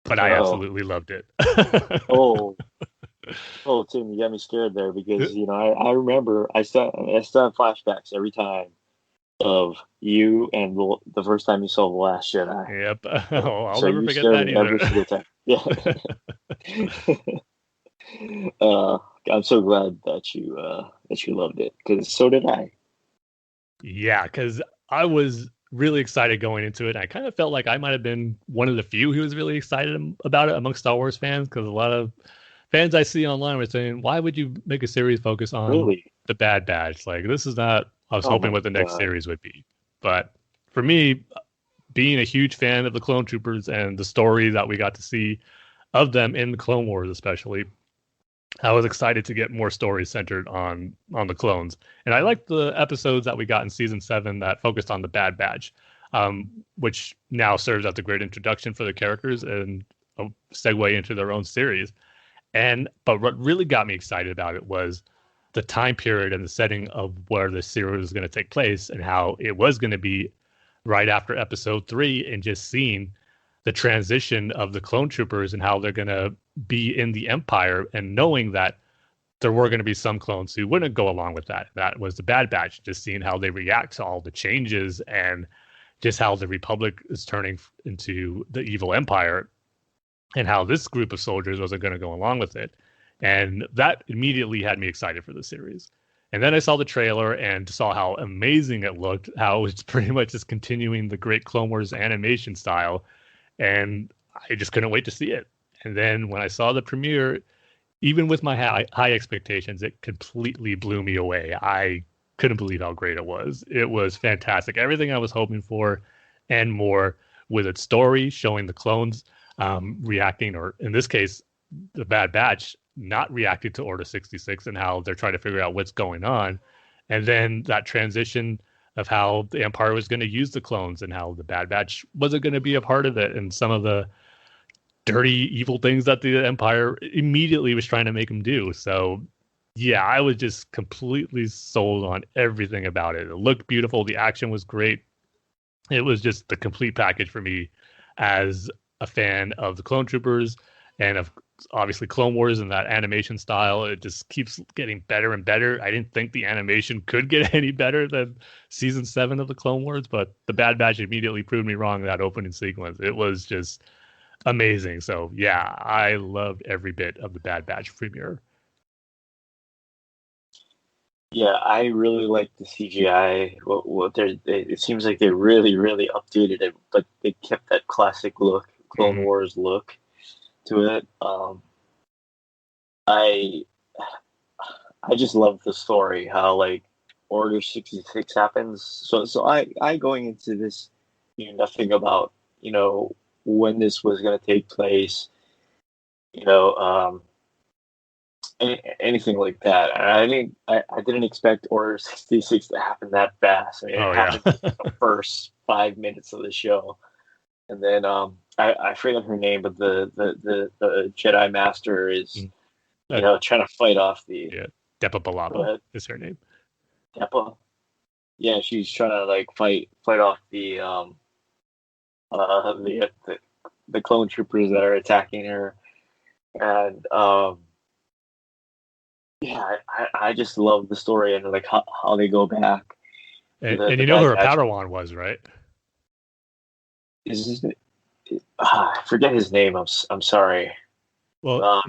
S4: but I
S3: Oh,
S4: absolutely loved it.
S3: oh, oh, Tim, you got me scared there because I remember I still have flashbacks every time of you and the first time you saw The Last Jedi.
S4: Yep.
S3: So,
S4: I'll
S3: so
S4: never
S3: you
S4: forget
S3: scare
S4: that
S3: me every
S4: either.
S3: single time. Yeah. I'm so glad that you loved it because so did I.
S4: Yeah, because I was really excited going into it. I kind of felt like I might have been one of the few who was really excited about it among Star Wars fans, because a lot of fans I see online were saying, "Why would you make a series focus on
S3: Really?
S4: the Bad Batch? Like this is not." I was
S3: Oh
S4: hoping
S3: my
S4: what the next
S3: god.
S4: series would be, but for me, being a huge fan of the Clone Troopers and the story that we got to see of them in the Clone Wars, especially, I was excited to get more stories centered on the clones, and I liked the episodes that we got in season 7 that focused on the Bad Batch, which now serves as a great introduction for the characters and a segue into their own series. And but what really got me excited about it was the time period and the setting of where the series was going to take place and how it was going to be right after episode 3, and just seeing the transition of the clone troopers and how they're going to be in the Empire, and knowing that there were going to be some clones who wouldn't go along with that. That was the Bad Batch, just seeing how they react to all the changes and just how the Republic is turning into the evil Empire, and how this group of soldiers wasn't going to go along with it. And that immediately had me excited for the series. And then I saw the trailer and saw how amazing it looked, how it's pretty much just continuing the great Clone Wars animation style. And I just couldn't wait to see it. And then when I saw the premiere, even with my high expectations, it completely blew me away. I couldn't believe how great it was. It was fantastic. Everything I was hoping for and more, with its story showing the clones reacting, or in this case, the Bad Batch not reacting to Order 66 and how they're trying to figure out what's going on. And then that transition of how the Empire was going to use the clones and how the Bad Batch wasn't going to be a part of it, and some of the dirty, evil things that the Empire immediately was trying to make them do. So, yeah, I was just completely sold on everything about it. It looked beautiful. The action was great. It was just the complete package for me as a fan of the Clone Troopers and of obviously Clone Wars and that animation style. It just keeps getting better and better. I didn't think the animation could get any better than season 7 of the Clone Wars, but the Bad Batch immediately proved me wrong in that opening sequence. It was just amazing. So yeah, I loved every bit of the Bad Batch premiere.
S3: Yeah, I really like the CGI. What it seems like they really updated it, but they kept that classic look, Clone
S4: Mhm.
S3: Wars look to it. I I just love the story, how like Order 66 happens. So I going into this knew nothing about, you know, when this was gonna take place, you know, anything like that. And I didn't expect Order 66 to happen that fast. I mean, it
S4: Oh yeah.
S3: happened in the first 5 minutes of the show. And then I forget her name, but the Jedi Master is,
S4: Mm. uh,
S3: trying to fight off the
S4: yeah, Depa Billaba
S3: uh,
S4: is her name.
S3: Deppa. Yeah, she's trying to like fight off the clone troopers that are attacking her, and yeah, I just love the story and like how they go back to
S4: And
S3: the
S4: you know who
S3: Bad
S4: her
S3: Batch.
S4: Padawan was, right?
S3: Is his, I forget his name. I'm sorry.
S4: Well,
S3: Um,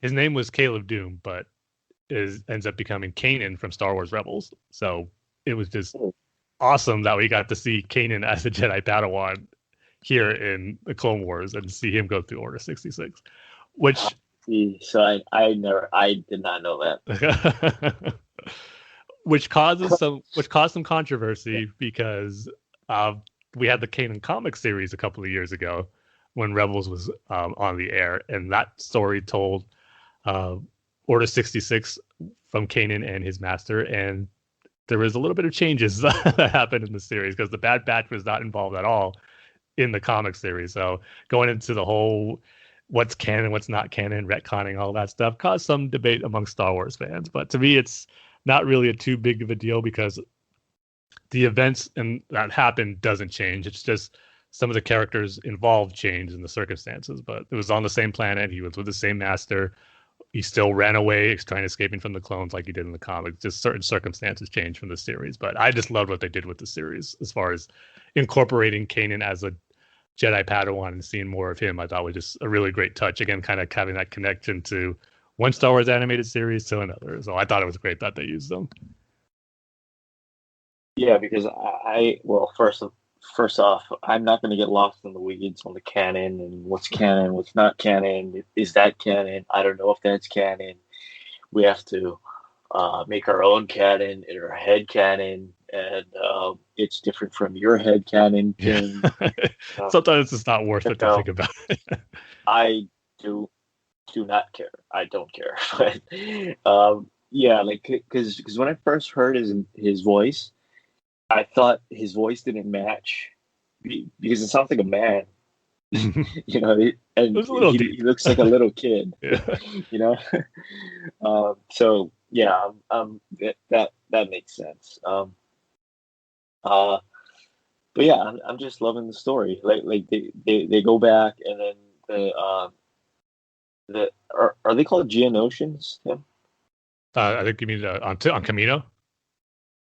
S4: his name was Caleb Doom, but is ends up becoming Kanan from Star Wars Rebels. So it was just awesome that we got to see Kanan as a Jedi Padawan here in the Clone Wars and see him go through Order 66, which
S3: so I did not know that.
S4: which caused some controversy because uh, we had the Kanan comic series a couple of years ago when Rebels was on the air, and that story told uh, Order 66 from Kanan and his master, and there was a little bit of changes that happened in the series because the Bad Batch was not involved at all in the comic series. So going into the whole what's canon, what's not canon, retconning, all that stuff caused some debate among Star Wars fans. But to me, it's not really a too big of a deal because the events and that happened doesn't change. It's just some of the characters involved change in the circumstances. But it was on the same planet. He was with the same master. He still ran away, trying to escaping from the clones like he did in the comics. Just certain circumstances changed from the series. But I just loved what they did with the series as far as incorporating Kanan as a Jedi Padawan and seeing more of him, I thought was just a really great touch. Again, kind of having that connection to one Star Wars animated series to another. So I thought it was great that they used them.
S3: Yeah, because well, first off, I'm not going to get lost in the weeds on the canon and what's canon, what's not canon. Is that canon? I don't know if that's canon. We have to make our own canon in our head canon, and it's different from your head canon,
S4: Yeah.
S3: Tim. Uh,
S4: Sometimes it's not worth
S3: you
S4: it to think
S3: know,
S4: about.
S3: I do not care. I don't care. But yeah, like because when I first heard his voice, I thought his voice didn't match because it sounds like a man,
S4: It
S3: and
S4: was a little
S3: he
S4: deep.
S3: looks like a little kid,
S4: Yeah.
S3: you know. So yeah, that makes sense. Uh, but yeah, I'm just loving the story. Like they go back and then the are they called Geonosians? Yeah,
S4: I think you mean on Camino.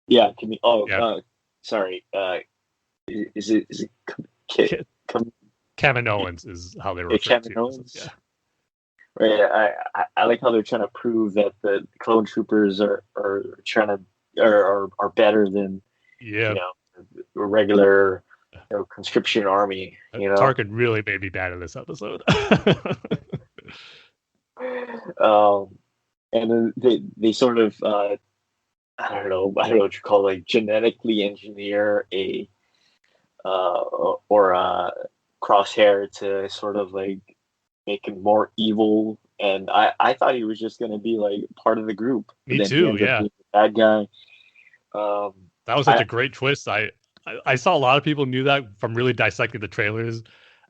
S3: yeah. Can we? Oh,
S4: Yeah.
S3: sorry. Is it K, Cam,
S4: Kaminoans is how they were referred to. So, yeah.
S3: Kaminoans? Right. I like how they're trying to prove that the clone troopers are trying to are better than you
S4: Yeah.
S3: know a regular conscription army.
S4: Tarkin really made me bad in this episode.
S3: Um, and then they sort of I don't know what you call like genetically engineer a or a crosshair to sort of like make him more evil. And I thought he was just gonna be like part of the group, but
S4: Me
S3: then he
S4: too.
S3: ends up
S4: Yeah.
S3: being the bad guy. Um,
S4: That was such
S3: I
S4: a great twist. I saw a lot of people knew that from really dissecting the trailers.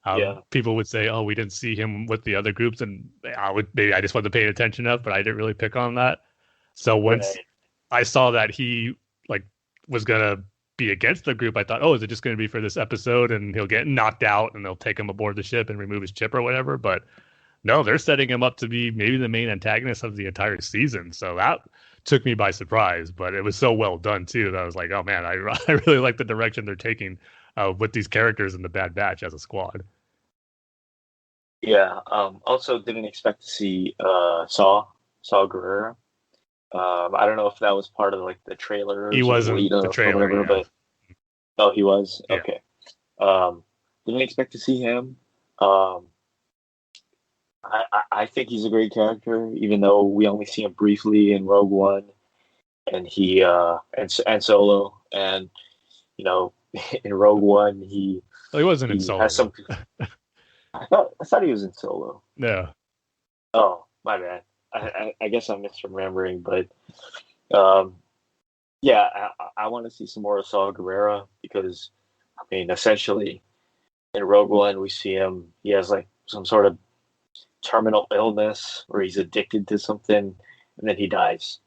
S3: yeah,
S4: People would say, "Oh, we didn't see him with the other groups," and I just wasn't paying attention enough, but I didn't really pick on that. So once
S3: right.
S4: I saw that he like was gonna be against the group, I thought, "Oh, is it just going to be for this episode?" And he'll get knocked out, and they'll take him aboard the ship and remove his chip or whatever. But no, they're setting him up to be maybe the main antagonist of the entire season. So that took me by surprise, but it was so well done too that I was like, oh man, I really like the direction they're taking with these characters in the Bad Batch as a squad.
S3: Yeah. Also, didn't expect to see Saw Gerrera. I don't know if that was part of like the
S4: He
S3: trailers or the
S4: wasn't
S3: lead
S4: the
S3: up or
S4: trailer,
S3: whatever,
S4: yeah.
S3: but oh, he was
S4: Yeah.
S3: okay. Didn't expect to see him. Um, I think he's a great character, even though we only see him briefly in Rogue One, and and Solo, and you know, in Rogue One
S4: Well, he wasn't in
S3: he
S4: Solo
S3: has some.
S4: though.
S3: I thought he was in Solo.
S4: No.
S3: Oh, my bad. I guess I'm misremembering, but um, yeah, I want to see some more of Saw Gerrera because I mean, essentially in Rogue One we see him. He has like some sort of terminal illness where he's addicted to something, and then he dies.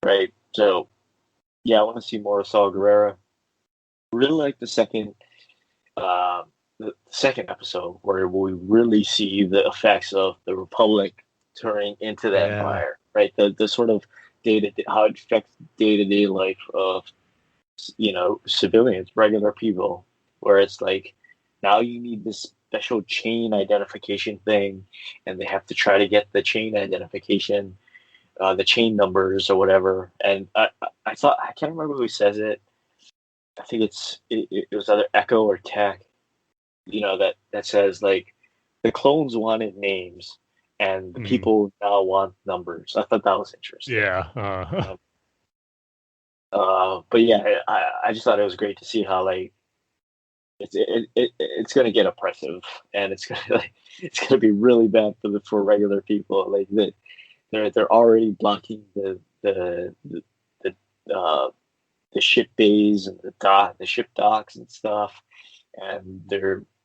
S3: Right. So yeah, I want to see more of Saw Gerrera. Really like uh, the second episode where we really see the effects of the Republic turning into the
S4: Yeah.
S3: Empire. Right. The sort of day to how it affects day to day life of civilians, regular people, where it's like now you need this special chain identification thing, and they have to try to get the chain identification, the chain numbers or whatever. And I thought I can't remember who says it. I think it was either Echo or Tech. That says like the clones wanted names, and the
S4: Mm.
S3: people now want numbers. I thought that was interesting.
S4: Yeah.
S3: Um, but yeah, I just thought it was great to see how like it's going to get oppressive, and it's going to it's going to be really bad for regular people. Like they're already blocking uh, the ship bays and the ship docks and stuff, and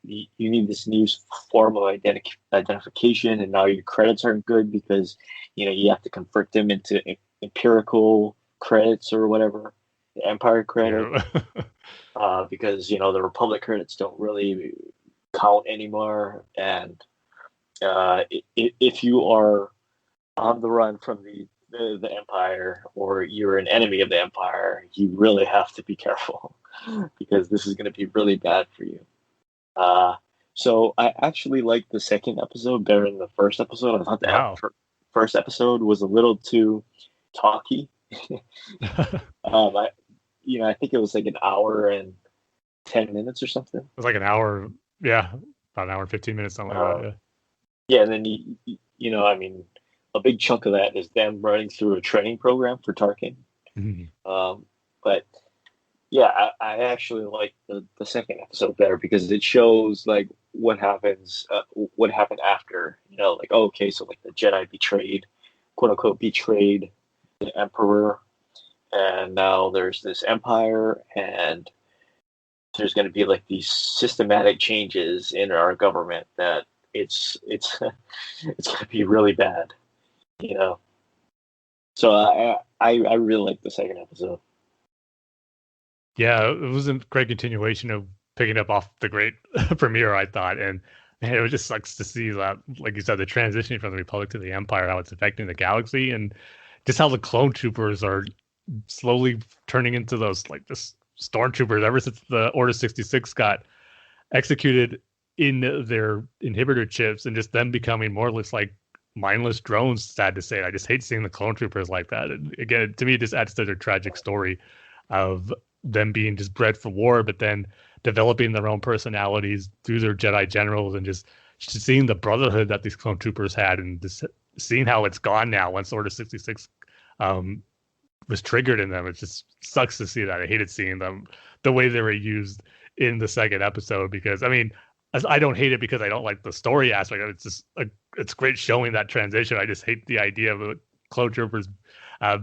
S3: you need this new form of identification, and now your credits aren't good because you have to convert them into empirical credits or whatever, the Empire credit,
S4: Yeah.
S3: because the Republic credits don't really count anymore. And if you are on the run from the Empire, or you're an enemy of the Empire, you really have to be careful because this is going to be really bad for you. Uh, so I actually liked the second episode better than the first episode. I thought the
S4: Wow.
S3: first episode was a little too talky. I I think it was like an hour and 10 minutes or something.
S4: It was like an hour, yeah, about an hour and 15 minutes, something like
S3: Uh,
S4: that.
S3: yeah, and then I mean, a big chunk of that is them running through a training program for Tarkin.
S4: Yeah. Mhm.
S3: But yeah, I actually like the second episode better because it shows like what happened after. Like, oh, okay, so like the Jedi betrayed, quote unquote, betrayed the Emperor, and now there's this Empire, and there's going to be like these systematic changes in our government that it's it's going to be really bad, you know. So I really like the second episode.
S4: Yeah, it was a great continuation of picking up off the great premiere, I thought. And man, it was just sucks to see that, like you said, the transition from the Republic to the Empire, how it's affecting the galaxy, and just how the clone troopers are slowly turning into those like just stormtroopers ever since the Order 66 got executed in their inhibitor chips, and just them becoming more or less like mindless drones. Sad to say, I just hate seeing the clone troopers like that. And again, to me, it just adds to their tragic story of them being just bred for war, but then developing their own personalities through their Jedi generals, and just seeing the brotherhood that these clone troopers had, and just seeing how it's gone now once Order 66 um, was triggered in them. It just sucks to see that. I hated seeing them the way they were used in the second episode, because I mean, I don't hate it because I don't like the story aspect. It's just it's great showing that transition. I just hate the idea of clone troopers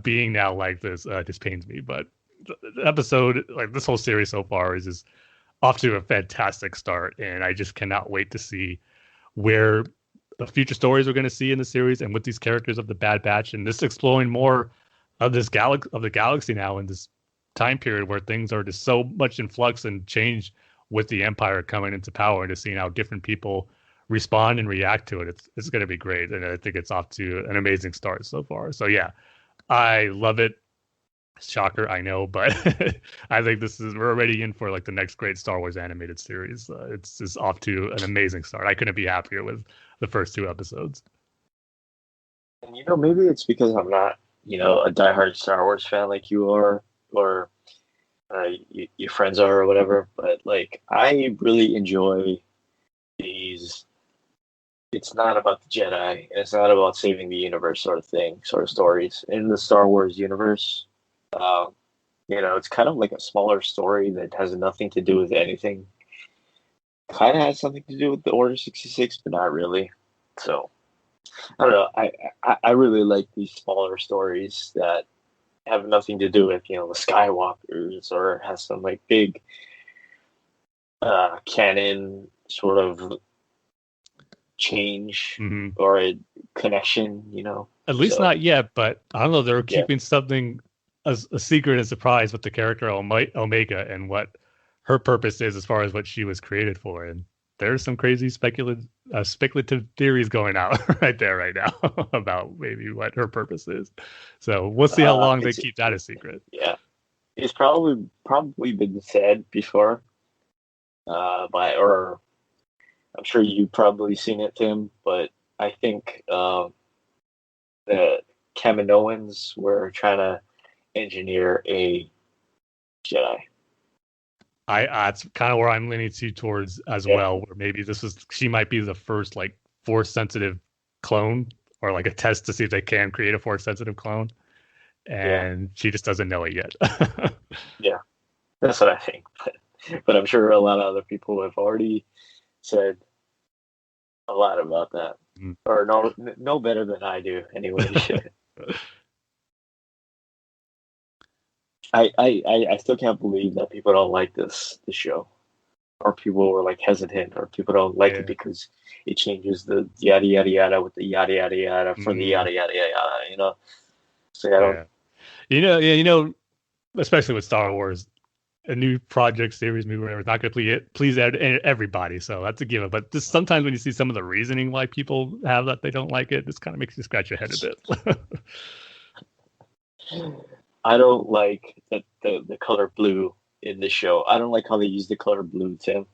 S4: being now like this. Just pains me. But the episode, like this whole series so far, is just off to a fantastic start, and I just cannot wait to see where the future stories we're going to see in the series, and with these characters of the Bad Batch, and just exploring more of this of the galaxy now in this time period where things are just so much in flux and change with the Empire coming into power, and just seeing how different people respond and react to it. It's going to be great, and I think it's off to an amazing start so far. So yeah, I love it. Shocker, I know, but I think we're already in for like the next great Star Wars animated series. It's just off to an amazing start. I couldn't be happier with the first two episodes.
S3: And maybe it's because I'm not a diehard Star Wars fan like you are, or your friends are, or whatever. But like, I really enjoy these. It's not about the Jedi, and it's not about saving the universe, sort of thing, sort of stories in the Star Wars universe. Um, it's kind of like a smaller story that has nothing to do with anything. Kind of has something to do with the Order 66, but not really. So I don't know. I really like these smaller stories that have nothing to do with the Skywalkers, or has some like big canon sort of change
S4: Hmm.
S3: or a connection.
S4: At least
S3: So
S4: not yet, but I don't know. They're
S3: yeah,
S4: keeping something as a secret and surprise with the character Omega and what her purpose is as far as what she was created for. And there's some crazy speculative theories going out right there right now about maybe what her purpose is. So we'll see how long they
S3: it's
S4: keep that a secret.
S3: yeah, it's probably been said before, by or I'm sure you've probably seen it, Tim. But I think the Kaminoans were trying to engineer a Jedi.
S4: That's kind of where I'm leaning to towards as
S3: Yeah,
S4: well, where maybe she might be the first like force sensitive clone, or like a test to see if they can create a force sensitive clone,
S3: yeah,
S4: and she just doesn't know it yet.
S3: yeah. That's what I think. But I'm sure a lot of other people have already said a lot about that,
S4: Mm.
S3: or no better than I do. Anyway, I still can't believe that people don't like this show, or people were like hesitant, or people don't like it
S4: Yeah.
S3: because it changes the yada yada yada with the yada yada yada for the
S4: Mm,
S3: yada yada yada. So I don't.
S4: yeah. Yeah, especially with Star Wars, a new project, series, movie, whatever, it's not going to please everybody. So that's a given. But just sometimes when you see some of the reasoning why people have that they don't like it, this kind of makes you scratch your head a bit.
S3: I don't like the color blue in the show. I don't like how they use the color blue, Tim.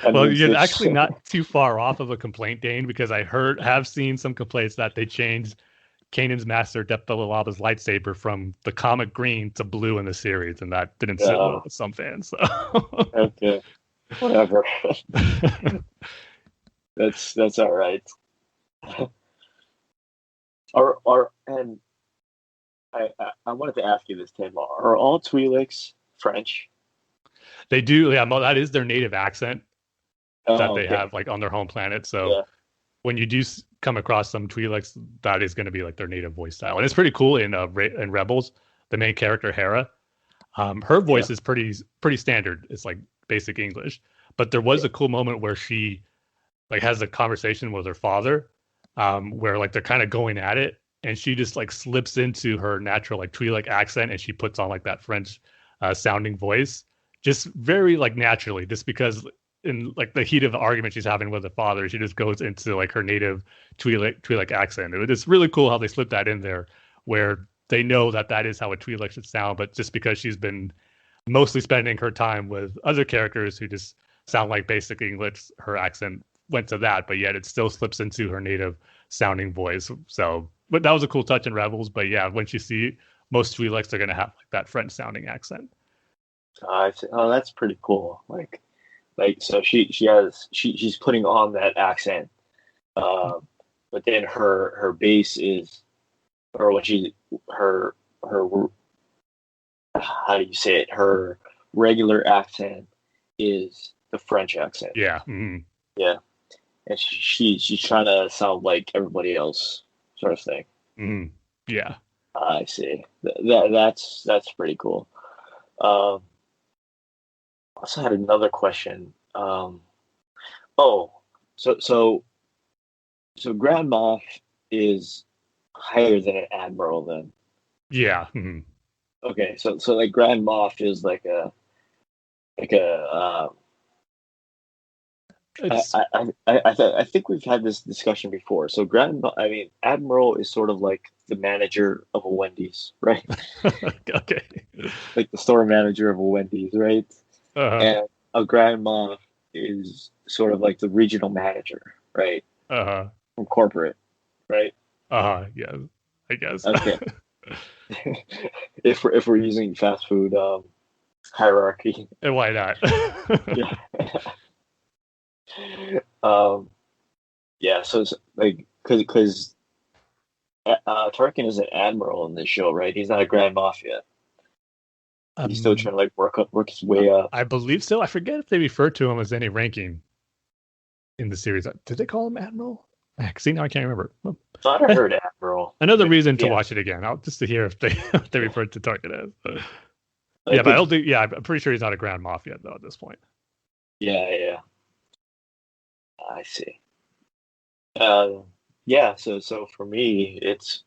S3: I
S4: Well,
S3: mean,
S4: you're actually not too far off of a complaint, Dane, because have seen some complaints that they changed Kanan's master Deptalaba's lightsaber from the comic green to blue in the series, and that didn't sit well with some fans. So.
S3: okay, whatever. That's all right. And I wanted to ask you this, Tim. Are all Twi'leks French?
S4: They do, yeah. That is their native accent that
S3: Oh,
S4: they
S3: okay.
S4: have like on their home planet. So
S3: Yeah,
S4: when you do come across some Twi'leks, that is going to be like their native voice style, and it's pretty cool in Rebels. The main character Hera, her
S3: yeah,
S4: voice is pretty standard. It's like basic English, but there was
S3: yeah.
S4: a cool moment where she like has a conversation with her father, where like they're kind of going at it, and she just like slips into her natural like Twi'lek accent, and she puts on like that French sounding voice, just very like naturally, just because in like the heat of the argument she's having with her father, she just goes into like her native Twi'lek accent. It's really cool how they slip that in there, where they know that that is how a Twi'lek should sound, but just because she's been mostly spending her time with other characters who just sound like basic English, her accent went to that, but yet it still slips into her native sounding voice. So, but that was a cool touch in Rebels. But yeah, once you see most Twi'leks are going to have like that French sounding accent.
S3: I see. Oh, that's pretty cool. Like so she's putting on that accent, but then her base is, or what she her how do you say it? Her regular accent is the French accent.
S4: Yeah. Mm-hmm.
S3: Yeah, and she's trying to sound like everybody else, sort of thing.
S4: Mm-hmm. Yeah.
S3: I see. That's pretty cool. Um, also had another question. Oh, so so so Grand Moff is higher than an admiral then.
S4: Yeah. Mm-hmm.
S3: Okay, so like Grand Moff is like a
S4: It's
S3: I think we've had this discussion before. So I mean, Admiral is sort of like the manager of a Wendy's, right?
S4: okay.
S3: Like the store manager of a Wendy's, right?
S4: Uh-huh.
S3: And a Grand Moff is sort of like the regional manager, right?
S4: Uh-huh.
S3: From corporate, right?
S4: Uh-huh. Yeah. I guess.
S3: Okay. if we're using fast food hierarchy.
S4: And why not?
S3: Yeah. Um, yeah. So it's like because Tarkin is an admiral in this show, right? He's not a Grand Moff yet. He's still
S4: um,
S3: trying to like work his way up.
S4: I believe so. I forget if they refer to him as any ranking in the series. Did they call him Admiral? See, now I can't remember. Well,
S3: Thought I heard admiral.
S4: another reason to
S3: Yeah,
S4: watch it again. Just to hear if they if they refer to Tarkin as. Yeah,
S3: like
S4: but I don't think. Yeah, I'm pretty sure he's not a Grand Moff yet, though. At this point.
S3: yeah. I see. Uh, yeah. So for me, it's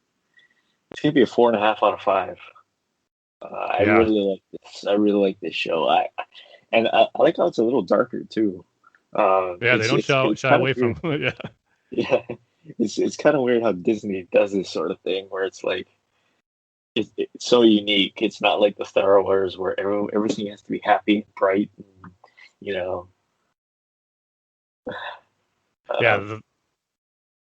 S3: gonna be a 4.5 out of 5. I
S4: Yeah,
S3: really like this. I really like this show. I like how it's a little darker too.
S4: yeah. They don't
S3: It's
S4: shy
S3: kind of
S4: away
S3: weird.
S4: from. Yeah,
S3: Yeah, it's kind of weird how Disney does this sort of thing where it's like it's so unique. It's not like the Star Wars where everything has to be happy and bright, and, you know,
S4: yeah.
S3: uh,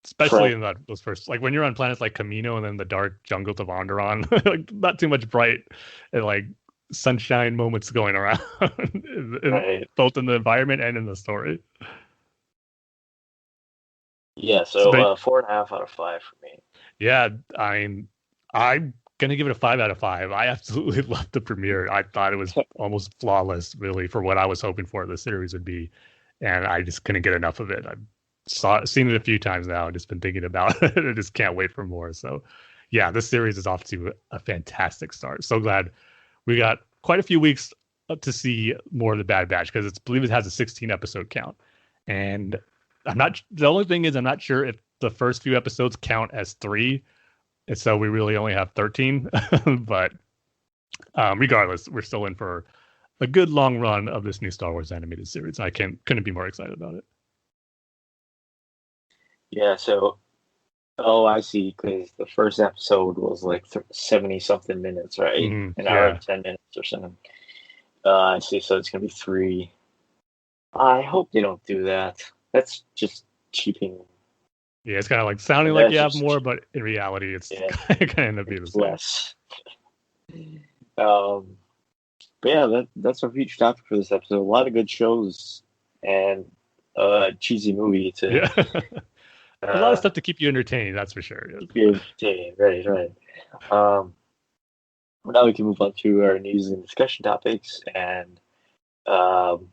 S4: Especially
S3: friend.
S4: in those first, like when you're on planets like Camino and then the dark jungles of Onderon, like not too much bright and like sunshine moments going around,
S3: Right?
S4: both in the environment and in the story.
S3: Yeah.
S4: So,
S3: So
S4: but
S3: 4.5 out of 5 for me.
S4: yeah, I'm gonna give it a 5 out of 5. I absolutely loved the premiere. I thought it was almost flawless, really, for what I was hoping for the series would be, and I just couldn't get enough of it. I've seen it a few times now, and just been thinking about it. I just can't wait for more. So, yeah, this series is off to a fantastic start. So glad we got quite a few weeks to see more of the Bad Batch because it's I believe it has a 16 episode count, and I'm not. The only thing is I'm not sure if the first few episodes count as 3, and so we really only have 13. But regardless, we're still in for a good long run of this new Star Wars animated series. I couldn't be more excited about it.
S3: Yeah. So I see. Because the first episode was like 70 something minutes, right? An hour
S4: Yeah,
S3: and 10 minutes or something. I see. So it's gonna be 3. I hope they don't do that. That's just cheaping.
S4: yeah, it's kind of like sounding like
S3: That's
S4: you have
S3: just
S4: more, but in reality, it's
S3: yeah,
S4: kind of end up being the
S3: it's
S4: same.
S3: less. Um, but yeah, that's our future topic for this episode. A lot of good shows and a cheesy movie to
S4: Yeah, a lot of
S3: uh,
S4: stuff to keep you entertained. That's for sure.
S3: keep you entertained. Right. Um, now we can move on to our news and discussion topics. And um,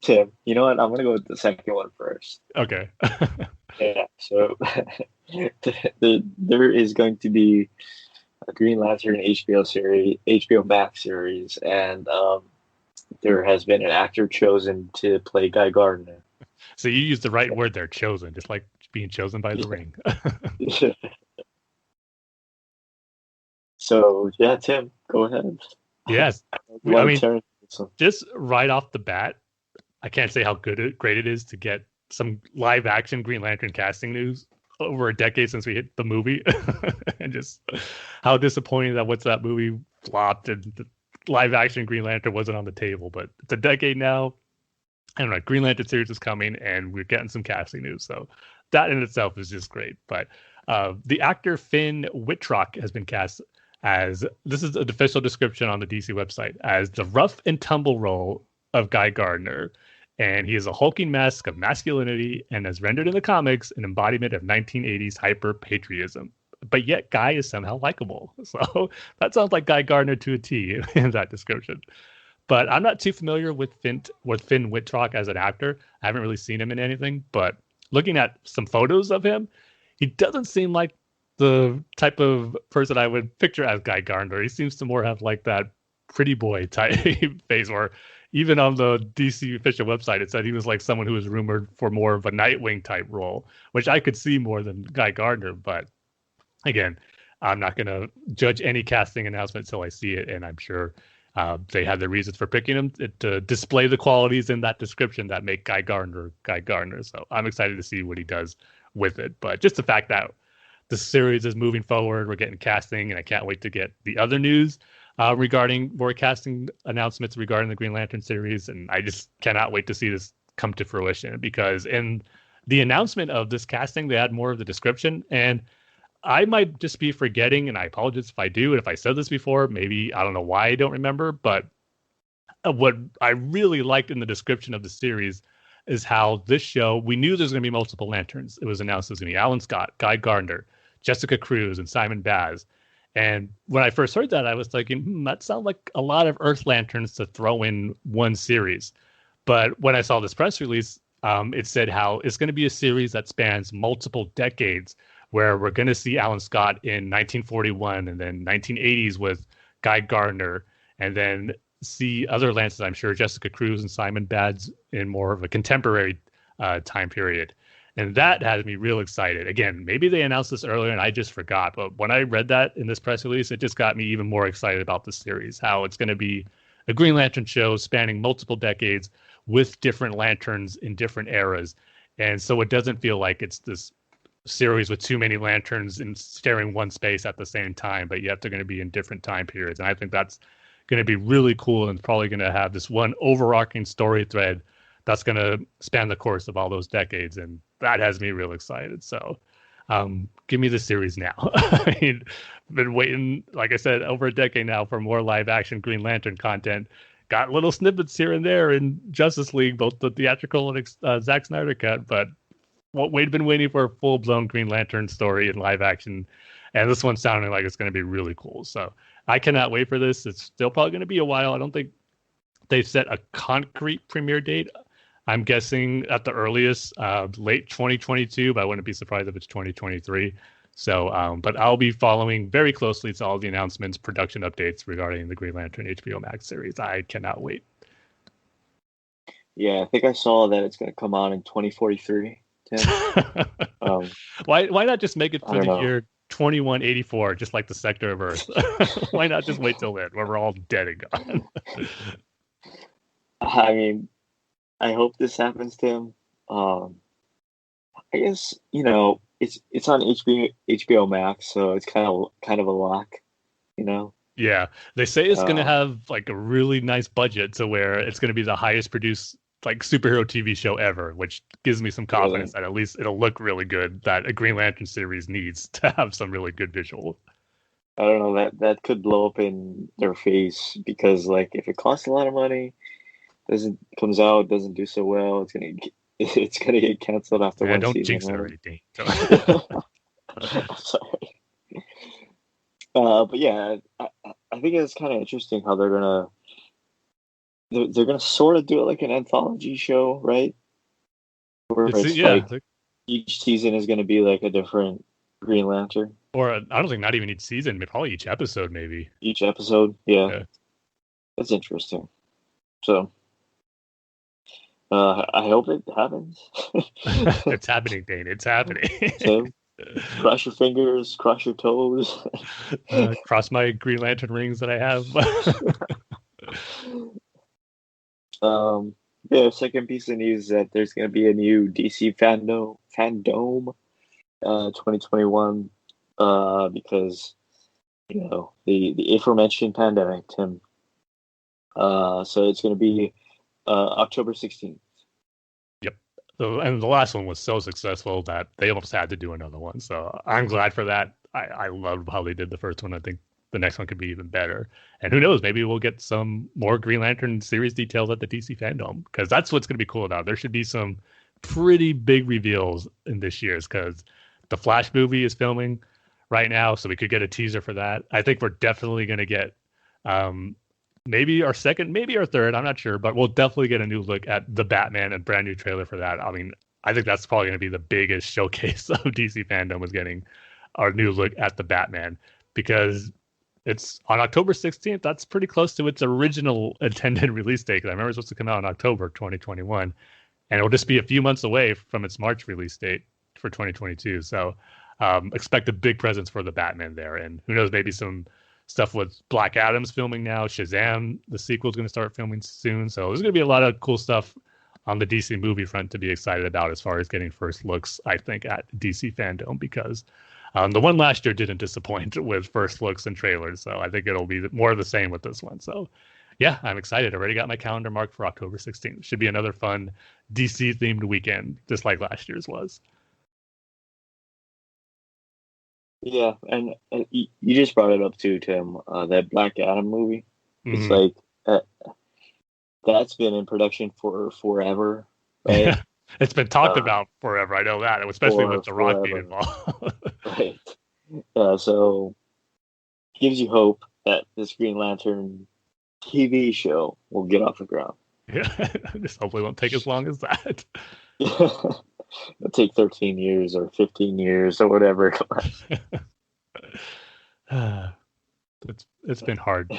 S3: Tim, you know what? I'm gonna go with the second one first.
S4: Okay.
S3: Yeah. So there is going to be a Green Lantern HBO series, HBO Max series, and there has been an actor chosen to play Guy Gardner.
S4: So you used the right word there, chosen, just like being chosen by the ring.
S3: So yeah, Tim, go ahead.
S4: Yes. I
S3: Love
S4: mean,
S3: Terrence. Wilson.
S4: just right off the bat, I can't say how great it is to get some live action Green Lantern casting news over a decade since we hit the movie, and just how disappointing that What's That movie flopped and the live action Green Lantern wasn't on the table. But it's a decade now. I don't know. Green Lantern series is coming, and we're getting some casting news. So that in itself is just great. But the actor Finn Wittrock has been cast as, this is an official description on the DC website, as the rough and tumble role of Guy Gardner. And he is a hulking mask of masculinity and, as rendered in the comics, an embodiment of 1980s hyper patriotism. But yet, Guy is somehow likable. So that sounds like Guy Gardner to a T in that description. But I'm not too familiar with Finn Wittrock as an actor. I haven't really seen him in anything. But looking at some photos of him, he doesn't seem like the type of person I would picture as Guy Gardner. He seems to more have like that pretty boy type face, or even on the DC official website, it said he was like someone who was rumored for more of a Nightwing type role, which I could see more than Guy Gardner. But again, I'm not going to judge any casting announcement until I see it, and I'm sure they had their reasons for picking him to display the qualities in that description that make Guy Gardner Guy Gardner. So I'm excited to see what he does with it. But just the fact that the series is moving forward, we're getting casting, and I can't wait to get the other news regarding more casting announcements regarding the Green Lantern series. And I just cannot wait to see this come to fruition, because in the announcement of this casting, they had more of the description, and I might just be forgetting, and I apologize if I do. And if I said this before, maybe I don't know why I don't remember. But what I really liked in the description of the series is how this show, we knew there's going to be multiple lanterns. It was announced there's going to be Alan Scott, Guy Gardner, Jessica Cruz, and Simon Baz. And when I first heard that, I was thinking, that sounds like a lot of Earth lanterns to throw in one series. But when I saw this press release, it said how it's going to be a series that spans multiple decades, where we're going to see Alan Scott in 1941 and then 1980s with Guy Gardner, and then see other lanterns, I'm sure, Jessica Cruz and Simon Baz in more of a contemporary time period. And that has me real excited. Again, maybe they announced this earlier and I just forgot. But when I read that in this press release, it just got me even more excited about the series, how it's going to be a Green Lantern show spanning multiple decades with different lanterns in different eras. And so it doesn't feel like it's this series with too many lanterns and staring one space at the same time, but yet they're going to be in different time periods. And I think that's going to be really cool and probably going to have this one overarching story thread that's going to span the course of all those decades. And that has me real excited. So give me the series now. I mean, been waiting, like I said, over a decade now for more live action Green Lantern content. Got little snippets here and there in Justice League, both the theatrical and Zack Snyder cut, but we've been waiting for a full-blown Green Lantern story in live action, and this one's sounding like it's going to be really cool. So I cannot wait for this. It's still probably going to be a while. I don't think they've set a concrete premiere date. I'm guessing at the earliest, late 2022, but I wouldn't be surprised if it's 2023. So, but I'll be following very closely to all the announcements, production updates regarding the Green Lantern HBO Max series. I cannot wait.
S3: Yeah, I think I saw that it's going to come out in 2043.
S4: Why not just make it for the
S3: know.
S4: year 2184, just like the sector of Earth? Why not just wait till then, when we're all dead and gone?
S3: I mean, I hope this happens to him. I guess, you know, it's on HBO Max, so it's kind of a lock, you know.
S4: Yeah, they say it's going to have like a really nice budget, to where it's going to be the highest produced like superhero TV show ever, which gives me some confidence that at least it'll look really good. That a Green Lantern series needs to have some really good visuals.
S3: I don't know, that could blow up in their face, because like if it costs a lot of money, comes out, doesn't do so well, it's gonna get canceled after one
S4: don't
S3: season.
S4: Jinx it already, Dane.
S3: Sorry. But yeah, I think it's kind of interesting how they're gonna sort of do it like an anthology show, right? Where it's like each season is gonna be like a different Green Lantern.
S4: Or I don't think not even each season, but probably each episode, maybe.
S3: Each episode, yeah. That's interesting. So, I hope it happens.
S4: It's happening, Dane. It's happening.
S3: So, cross your fingers, cross your toes.
S4: Cross my Green Lantern rings that I have.
S3: Yeah, second piece of news is that there's going to be a new DC fandom 2021, because, you know, the aforementioned pandemic, Tim. So it's going to be October 16th.
S4: Yep. So, and the last one was so successful that they almost had to do another one. So I'm glad for that. I loved how they did the first one. I think the next one could be even better. And who knows, maybe we'll get some more Green Lantern series details at the DC Fandom, because that's what's going to be cool now. There should be some pretty big reveals in this year's, because the Flash movie is filming right now, so we could get a teaser for that. I think we're definitely going to get maybe our second, maybe our third, I'm not sure, but we'll definitely get a new look at the Batman, and brand new trailer for that. I mean, I think that's probably going to be the biggest showcase of DC Fandom, was getting our new look at the Batman, because it's on October 16th. That's pretty close to its original intended release date, because I remember it was supposed to come out in October 2021, and it'll just be a few months away from its March release date for 2022. So expect a big presence for the Batman there. And who knows, maybe some stuff with Black Adam's filming now. Shazam, the sequel, is going to start filming soon. So there's going to be a lot of cool stuff on the DC movie front to be excited about, as far as getting first looks, I think, at DC Fandom, because the one last year didn't disappoint with first looks and trailers. So I think it'll be more of the same with this one. So yeah, I'm excited. I already got my calendar marked for October 16th. Should be another fun DC themed weekend, just like last year's was.
S3: Yeah, and you just brought it up too, Tim. That Black Adam movie. It's
S4: Mhm.
S3: like that's been in production for forever, right?
S4: It's been talked
S3: Uh,
S4: about forever. I know that, especially with
S3: for
S4: The Rock being
S3: forever,
S4: involved.
S3: right? So gives you hope that this Green Lantern TV show will get off the ground.
S4: Yeah, this hopefully won't take as long as that.
S3: It'll take 13 years or 15 years or whatever.
S4: It's been hard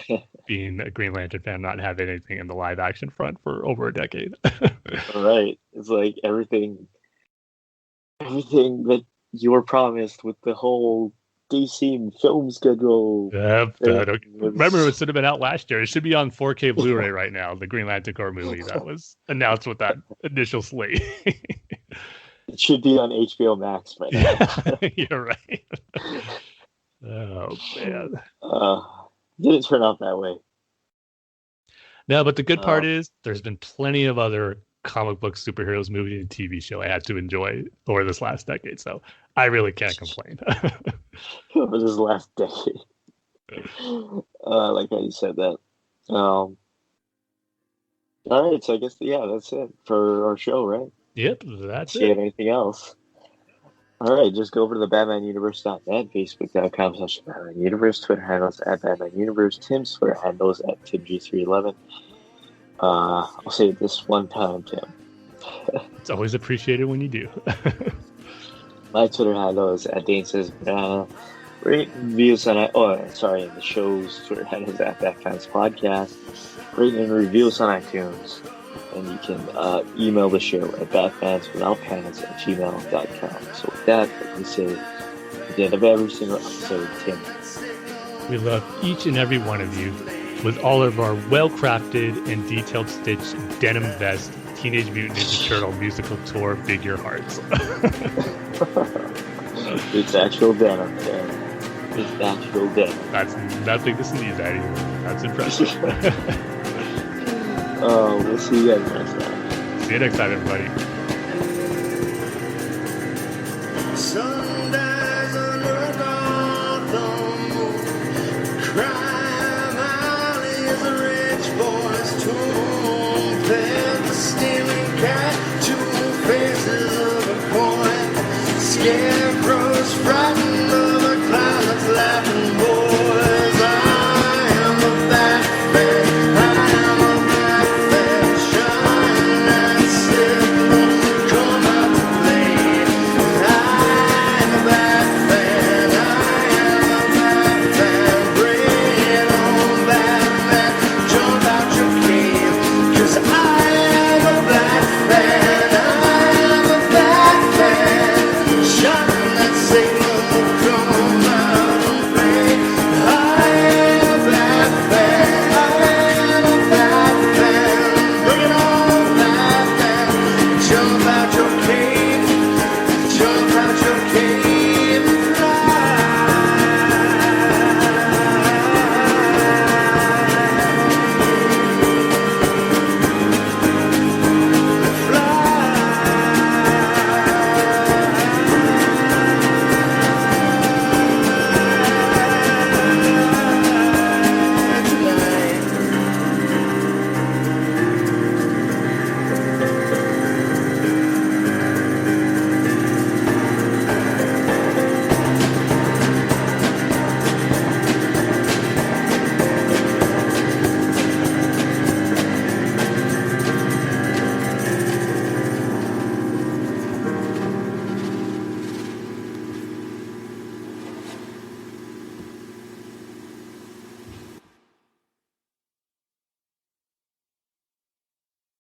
S4: being a Green Lantern fan, not having anything in the live action front for over a decade.
S3: Right? It's like everything that you were promised with the whole DC film schedule thing
S4: Remember, it
S3: was.
S4: should have been out last year. It should be on 4K Blu-ray right now. The Green Lantern Corps movie that was announced with that initial slate.
S3: It should be on HBO Max by now.
S4: Yeah, you're right. Oh man.
S3: Uh, didn't turn out that way.
S4: No, but the good part
S3: Um,
S4: is there's been plenty of other comic book superheroes movie and TV show I had to enjoy over this last decade. So I really can't complain.
S3: for this last decade. Like how you said that. All right, so I guess that's it for our show, right?
S4: Yep, that's
S3: See you have
S4: it.
S3: anything else? All right, just go over to the BatmanUniverse.net, Facebook.com/BatmanUniverse, Twitter handles at BatmanUniverse, Tim's Twitter handles at TimG311. I'll say it this one time, Tim.
S4: It's always appreciated when you do.
S3: My Twitter handle is at Dane Says Banana. Rate and reviews on the show's Twitter handle is at Batfans Podcast. Rate and review us on iTunes. And you can email the show at batfanswithoutpants@gmail.com. So with that, like we say at the end of every single episode, Tim.
S4: We love each and every one of you with all of our well-crafted and detailed stitched denim vest Teenage Mutant Ninja Turtle musical tour figure hearts.
S3: It's actual denim, Tim. It's actual denim.
S4: That's nothing to sneeze at either. That's impressive.
S3: We'll see you guys next time.
S4: See you next time, everybody.
S2: Sun